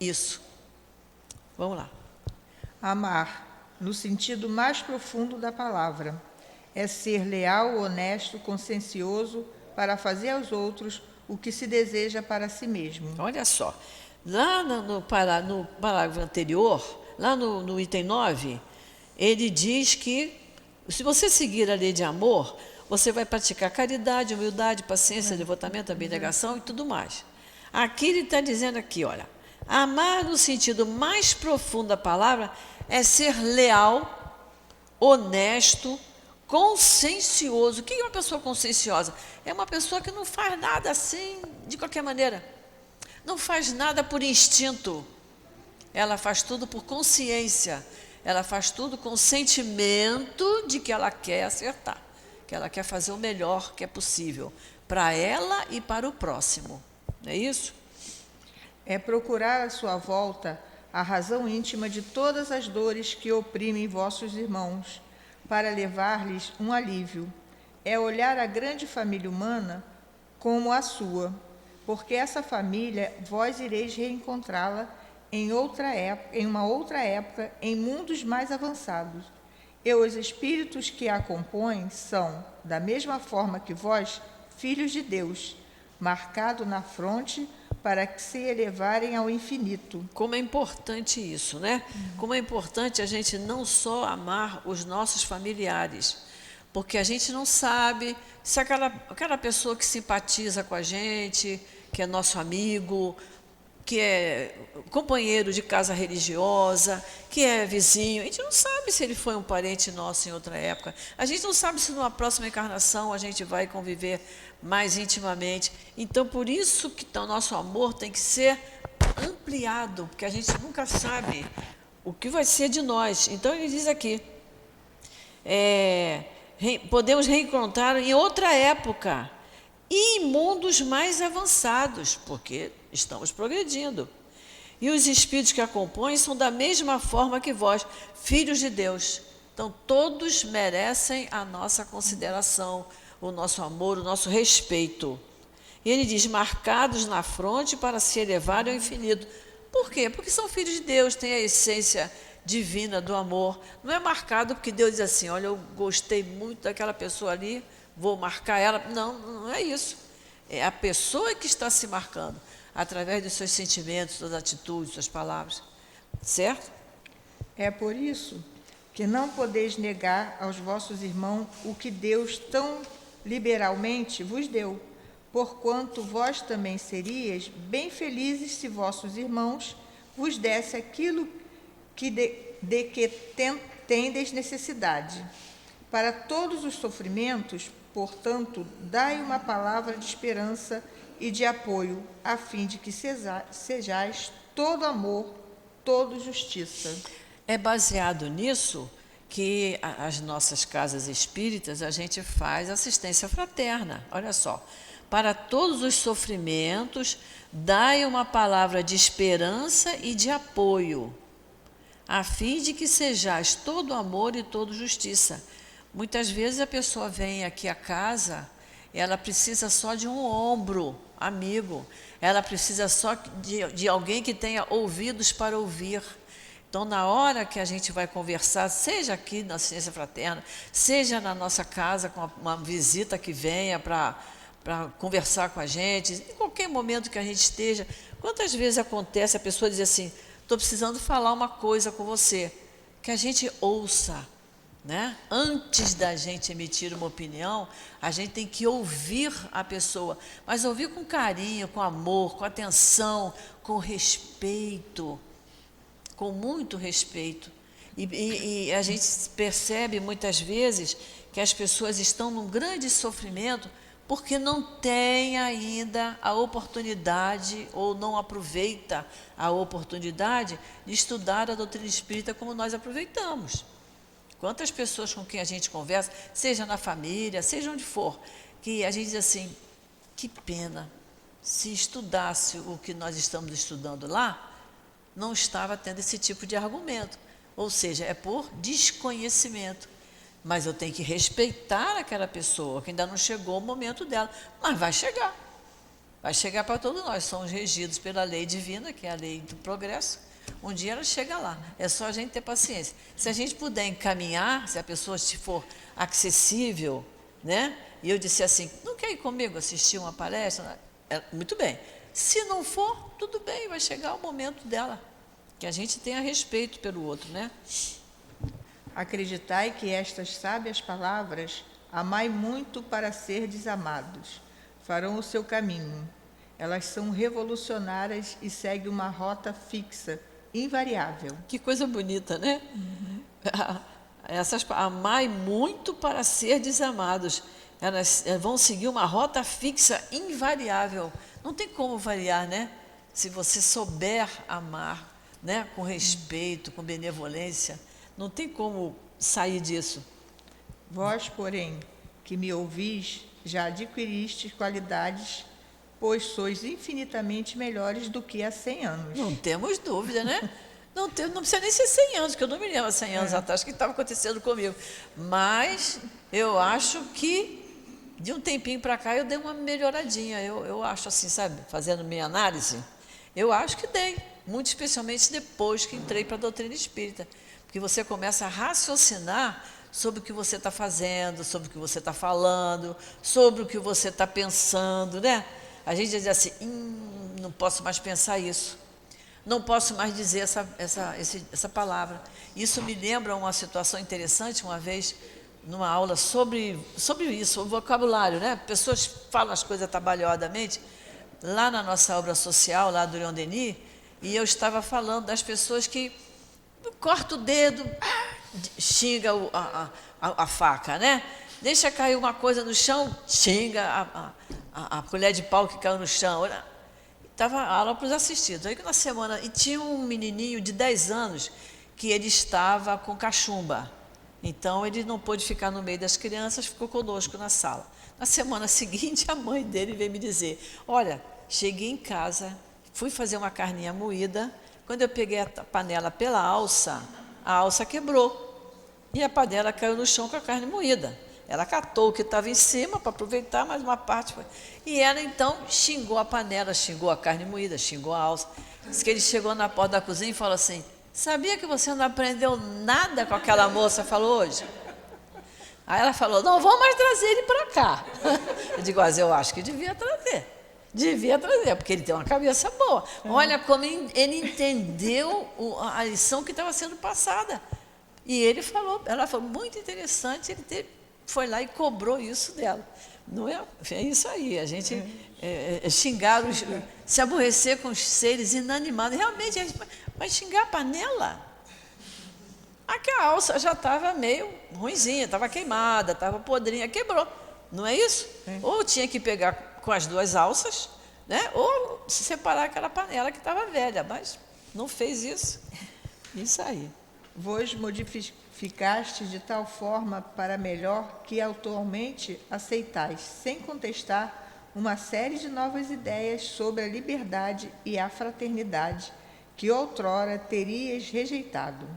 isso. Vamos lá. Amar, no sentido mais profundo da palavra, é ser leal, honesto, consciencioso para fazer aos outros o que se deseja para si mesmo. Olha só, lá no parágrafo anterior, lá no item 9, ele diz que se você seguir a lei de amor, você vai praticar caridade, humildade, paciência, devotamento, abnegação e tudo mais. Aqui ele está dizendo aqui, olha, amar no sentido mais profundo da palavra é ser leal, honesto, consciencioso. O que é uma pessoa conscienciosa? É uma pessoa que não faz nada assim, de qualquer maneira. Não faz nada por instinto. Ela faz tudo por consciência. ela faz tudo com o sentimento de que ela quer acertar, que ela quer fazer o melhor que é possível para ela e para o próximo. Não é isso? É procurar à sua volta a razão íntima de todas as dores que oprimem vossos irmãos, para levar-lhes um alívio. É olhar a grande família humana como a sua, porque essa família vós ireis reencontrá-la em uma outra época, em mundos mais avançados. E os espíritos que a compõem são, da mesma forma que vós, filhos de Deus, marcado na fronte para que se elevarem ao infinito. Como é importante isso, né? Como é importante a gente não só amar os nossos familiares, porque a gente não sabe se aquela pessoa que simpatiza com a gente, que é nosso amigo, que é companheiro de casa religiosa, que é vizinho, a gente não sabe se ele foi um parente nosso em outra época. A gente não sabe se numa próxima encarnação a gente vai conviver mais intimamente. Então, por isso que o nosso amor tem que ser ampliado, porque a gente nunca sabe o que vai ser de nós. Então, ele diz aqui, podemos reencontrar em outra época e em mundos mais avançados, porque estamos progredindo. E os espíritos que a compõem são da mesma forma que vós, filhos de Deus. Então, todos merecem a nossa consideração, o nosso amor, o nosso respeito. E ele diz, marcados na fronte para se elevarem ao infinito. Por quê? Porque são filhos de Deus, têm a essência divina do amor. Não é marcado porque Deus diz assim, olha, eu gostei muito daquela pessoa ali, vou marcar ela. Não, não é isso. É a pessoa que está se marcando, através dos seus sentimentos, suas atitudes, suas palavras. Certo? É por isso que não podeis negar aos vossos irmãos o que Deus tão liberalmente vos deu, porquanto vós também serias bem felizes se vossos irmãos vos desse aquilo que de que tendes necessidade. Para todos os sofrimentos, portanto, dai uma palavra de esperança e de apoio, a fim de que sejais todo amor, todo justiça. É baseado nisso que as nossas casas espíritas, a gente faz assistência fraterna. Olha só, para todos os sofrimentos, dai uma palavra de esperança e de apoio, a fim de que sejais todo amor e todo justiça. Muitas vezes a pessoa vem aqui à casa, ela precisa só de um ombro amigo, ela precisa só de alguém que tenha ouvidos para ouvir. Então, na hora que a gente vai conversar, seja aqui na Assistência Fraterna, seja na nossa casa, com uma visita que venha para conversar com a gente, em qualquer momento que a gente esteja, quantas vezes acontece a pessoa dizer assim, estou precisando falar uma coisa com você, que a gente ouça, né? Antes da gente emitir uma opinião, a gente tem que ouvir a pessoa, mas ouvir com carinho, com amor, com atenção, com respeito, com muito respeito. E a gente percebe muitas vezes que as pessoas estão num grande sofrimento porque não tem ainda a oportunidade ou não aproveita a oportunidade de estudar a doutrina espírita como nós aproveitamos. Quantas pessoas com quem a gente conversa, seja na família, seja onde for, que a gente diz assim, que pena, se estudasse o que nós estamos estudando lá, não estava tendo esse tipo de argumento. Ou seja, é por desconhecimento. Mas eu tenho que respeitar aquela pessoa, que ainda não chegou o momento dela. Mas vai chegar. Vai chegar para todos nós. Somos regidos pela lei divina, que é a lei do progresso. Um dia ela chega lá. É só a gente ter paciência. Se a gente puder encaminhar, se a pessoa for acessível, né? E eu disser assim, não quer ir comigo assistir uma palestra? Muito bem. Se não for, tudo bem, vai chegar o momento dela. Que a gente tenha respeito pelo outro, né? Acreditai que estas sábias palavras, amai muito para serdes amados, farão o seu caminho. Elas são revolucionárias e seguem uma rota fixa, invariável. Que coisa bonita, né? Uhum. Amai muito para serdes amados. Elas vão seguir uma rota fixa, invariável. Não tem como variar, né? Se você souber amar, né? Com respeito, com benevolência, Não tem como sair disso. Vós, porém, que me ouvis, já adquiristes qualidades, pois sois infinitamente melhores do que há 100 anos. Não temos dúvida, né? Não precisa nem ser 100 anos, que eu não me lembro há 100 anos atrás o que estava acontecendo comigo. Mas eu acho que de um tempinho para cá eu dei uma melhoradinha. Eu acho assim, sabe, fazendo minha análise, eu acho que dei, muito especialmente depois que entrei para a doutrina espírita. Porque você começa a raciocinar sobre o que você está fazendo, sobre o que você está falando, sobre o que você está pensando, né? A gente diz assim, não posso mais pensar isso, não posso mais dizer essa palavra. Isso me lembra uma situação interessante, uma vez, numa aula sobre isso, o vocabulário, né? Pessoas falam as coisas atabalhoadamente, lá na nossa obra social, lá do Leon Denis, e eu estava falando das pessoas que corta o dedo, xinga a faca, né? Deixa cair uma coisa no chão, xinga a colher de pau que caiu no chão. Estava a aula para os assistidos. Aí na semana, e tinha um menininho de 10 anos que ele estava com cachumba. Então ele não pôde ficar no meio das crianças, ficou conosco na sala. Na semana seguinte, a mãe dele veio me dizer: olha, cheguei em casa, fui fazer uma carninha moída. Quando eu peguei a panela pela alça, a alça quebrou. E a panela caiu no chão com a carne moída. Ela catou o que estava em cima para aproveitar, mas uma parte foi. E ela então xingou a panela, xingou a carne moída, xingou a alça. Diz que ele chegou na porta da cozinha e falou assim: sabia que você não aprendeu nada com aquela moça, falou hoje? Aí ela falou: não vou mais trazer ele para cá. Eu digo: mas eu acho que devia trazer. Devia trazer, porque ele tem uma cabeça boa. Olha como ele entendeu a lição que estava sendo passada. E ele falou, ela falou, muito interessante, ele foi lá e cobrou isso dela. Não é? É isso aí, a gente xingar, se aborrecer com os seres inanimados. Realmente, a gente vai xingar a panela? Aquela alça já estava meio ruinzinha, estava queimada, estava podrinha, quebrou. Não é isso? Ou tinha que pegar com as duas alças, né? Ou se separar aquela panela que estava velha, mas não fez isso. Isso aí. Vos modificaste de tal forma para melhor que atualmente aceitais, sem contestar, uma série de novas ideias sobre a liberdade e a fraternidade que outrora terias rejeitado.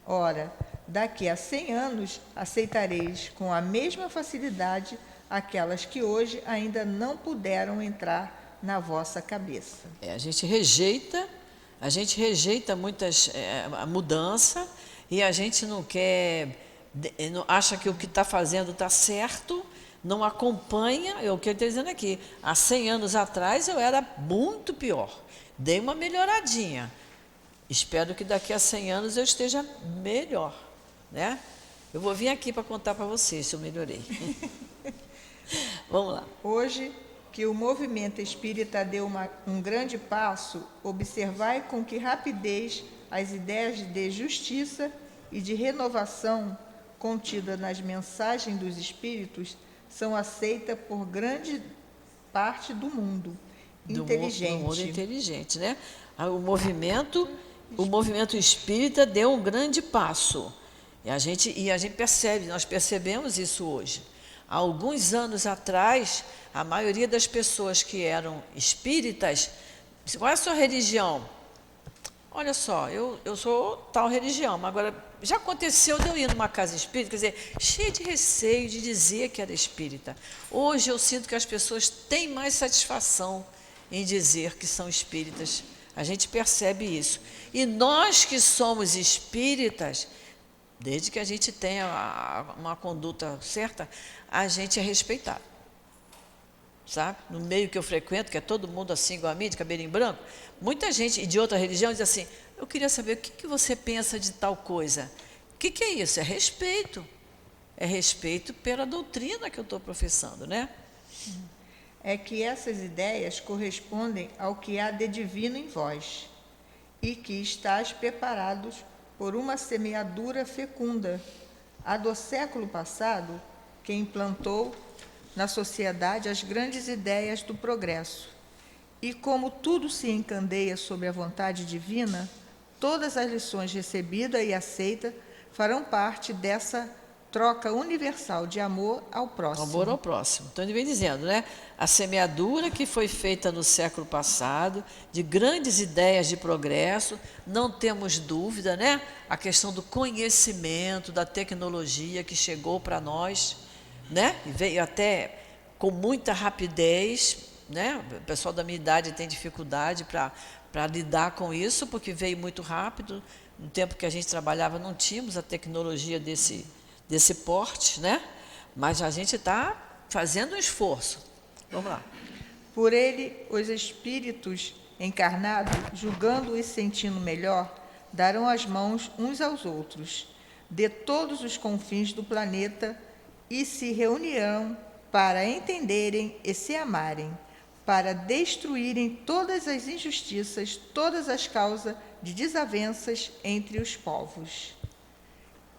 Ora, daqui a 100 anos aceitareis com a mesma facilidade aquelas que hoje ainda não puderam entrar na vossa cabeça. A gente rejeita a mudança e a gente não quer, não acha que o que está fazendo está certo, não acompanha. É o que eu estou dizendo aqui. Há 100 anos atrás eu era muito pior. Dei uma melhoradinha. Espero que daqui a 100 anos eu esteja melhor, né? Eu vou vir aqui para contar para vocês se eu melhorei. Vamos lá. Hoje, que o movimento espírita deu um grande passo, observai com que rapidez as ideias de justiça e de renovação contidas nas mensagens dos espíritos são aceitas por grande parte do mundo inteligente. Do mundo inteligente, né? O movimento espírita deu um grande passo. E a gente percebe, nós percebemos isso hoje. Há alguns anos atrás, a maioria das pessoas que eram espíritas, qual é a sua religião? Olha só, eu sou tal religião, mas agora já aconteceu de eu ir numa casa espírita, quer dizer, cheia de receio de dizer que era espírita. Hoje eu sinto que as pessoas têm mais satisfação em dizer que são espíritas. A gente percebe isso. E nós que somos espíritas, desde que a gente tenha uma conduta certa, a gente é respeitado. Sabe? No meio que eu frequento, que é todo mundo assim igual a mim, de cabelinho branco, muita gente de outra religião diz assim: eu queria saber o que você pensa de tal coisa. O que é isso? É respeito. É respeito pela doutrina que eu estou professando, né? É que essas ideias correspondem ao que há de divino em vós, e que estáis preparados por uma semeadura fecunda, a do século passado, que implantou na sociedade as grandes ideias do progresso. E como tudo se encandeia sob a vontade divina, todas as lições recebidas e aceitas farão parte dessa troca universal de amor ao próximo. Amor ao próximo. Então ele vem dizendo, né? A semeadura que foi feita no século passado, de grandes ideias de progresso, não temos dúvida, né? A questão do conhecimento, da tecnologia que chegou para nós, né? E veio até com muita rapidez, né? O pessoal da minha idade tem dificuldade para lidar com isso, porque veio muito rápido. No tempo que a gente trabalhava não tínhamos a tecnologia desse porte, né? Mas a gente está fazendo um esforço. Vamos lá. Por ele, os espíritos encarnados, julgando e sentindo melhor, darão as mãos uns aos outros, de todos os confins do planeta, e se reunirão para entenderem e se amarem, para destruírem todas as injustiças, todas as causas de desavenças entre os povos.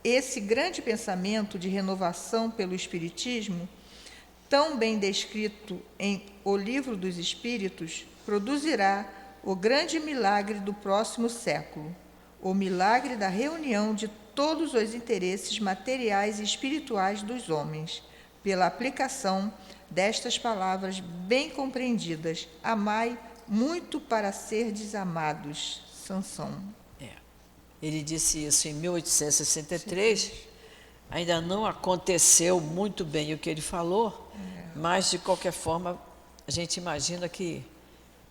Esse grande pensamento de renovação pelo Espiritismo, tão bem descrito em O Livro dos Espíritos, produzirá o grande milagre do próximo século, o milagre da reunião de todos os interesses materiais e espirituais dos homens, pela aplicação destas palavras bem compreendidas: amai muito para serdes amados. Sansão. Ele disse isso em 1863, ainda não aconteceu muito bem o que ele falou, mas, de qualquer forma, a gente imagina que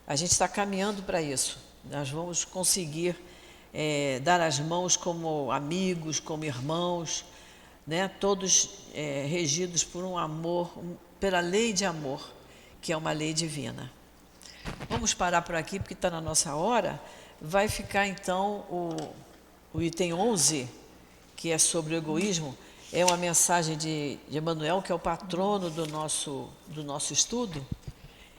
a gente está caminhando para isso. Nós vamos conseguir dar as mãos como amigos, como irmãos, né? Todos regidos por um amor, pela lei de amor, que é uma lei divina. Vamos parar por aqui, porque está na nossa hora. Vai ficar, então, o item 11, que é sobre o egoísmo, é uma mensagem de Emmanuel, que é o patrono do nosso estudo,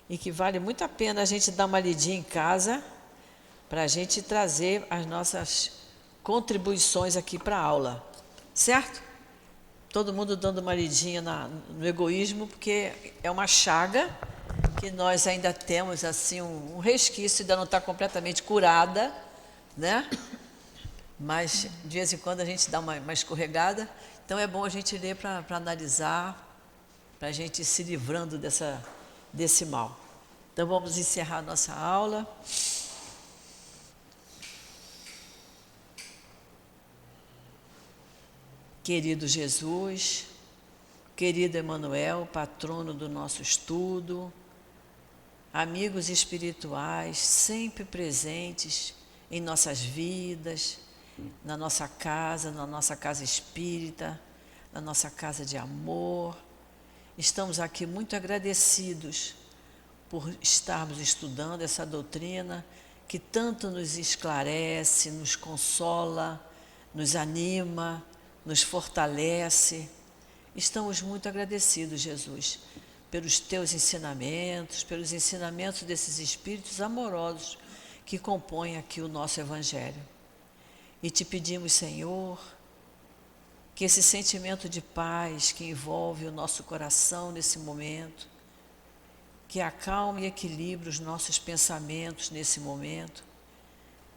e que vale muito a pena a gente dar uma lidinha em casa, para a gente trazer as nossas contribuições aqui para a aula. Certo? Todo mundo dando uma lidinha no egoísmo, porque é uma chaga que nós ainda temos assim um resquício, ainda não está completamente curada, né? Mas de vez em quando a gente dá uma escorregada, então é bom a gente ler para analisar, para a gente ir se livrando desse mal. Então vamos encerrar a nossa aula. Querido Jesus, querido Emmanuel, patrono do nosso estudo, amigos espirituais sempre presentes em nossas vidas, na nossa casa espírita, na nossa casa de amor. Estamos aqui muito agradecidos por estarmos estudando essa doutrina que tanto nos esclarece, nos consola, nos anima, nos fortalece. Estamos muito agradecidos, Jesus, pelos teus ensinamentos, pelos ensinamentos desses espíritos amorosos que compõem aqui o nosso Evangelho. E te pedimos, Senhor, que esse sentimento de paz que envolve o nosso coração nesse momento, que acalme e equilibre os nossos pensamentos nesse momento,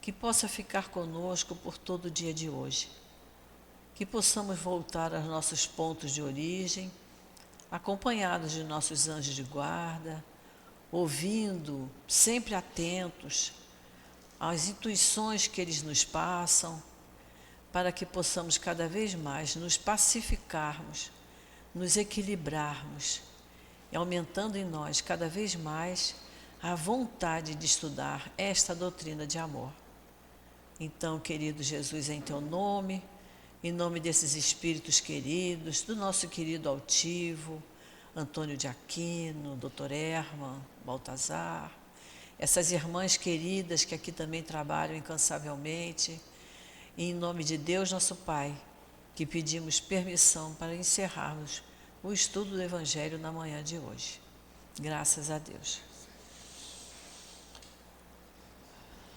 que possa ficar conosco por todo o dia de hoje. Que possamos voltar aos nossos pontos de origem, acompanhados de nossos anjos de guarda, ouvindo, sempre atentos às intuições que eles nos passam, para que possamos cada vez mais nos pacificarmos, nos equilibrarmos, e aumentando em nós cada vez mais a vontade de estudar esta doutrina de amor. Então, querido Jesus, em teu nome, em nome desses espíritos queridos, do nosso querido altivo, Antônio de Aquino, Dr. Herman, Baltazar, essas irmãs queridas que aqui também trabalham incansavelmente, e em nome de Deus, nosso Pai, que pedimos permissão para encerrarmos o estudo do Evangelho na manhã de hoje. Graças a Deus.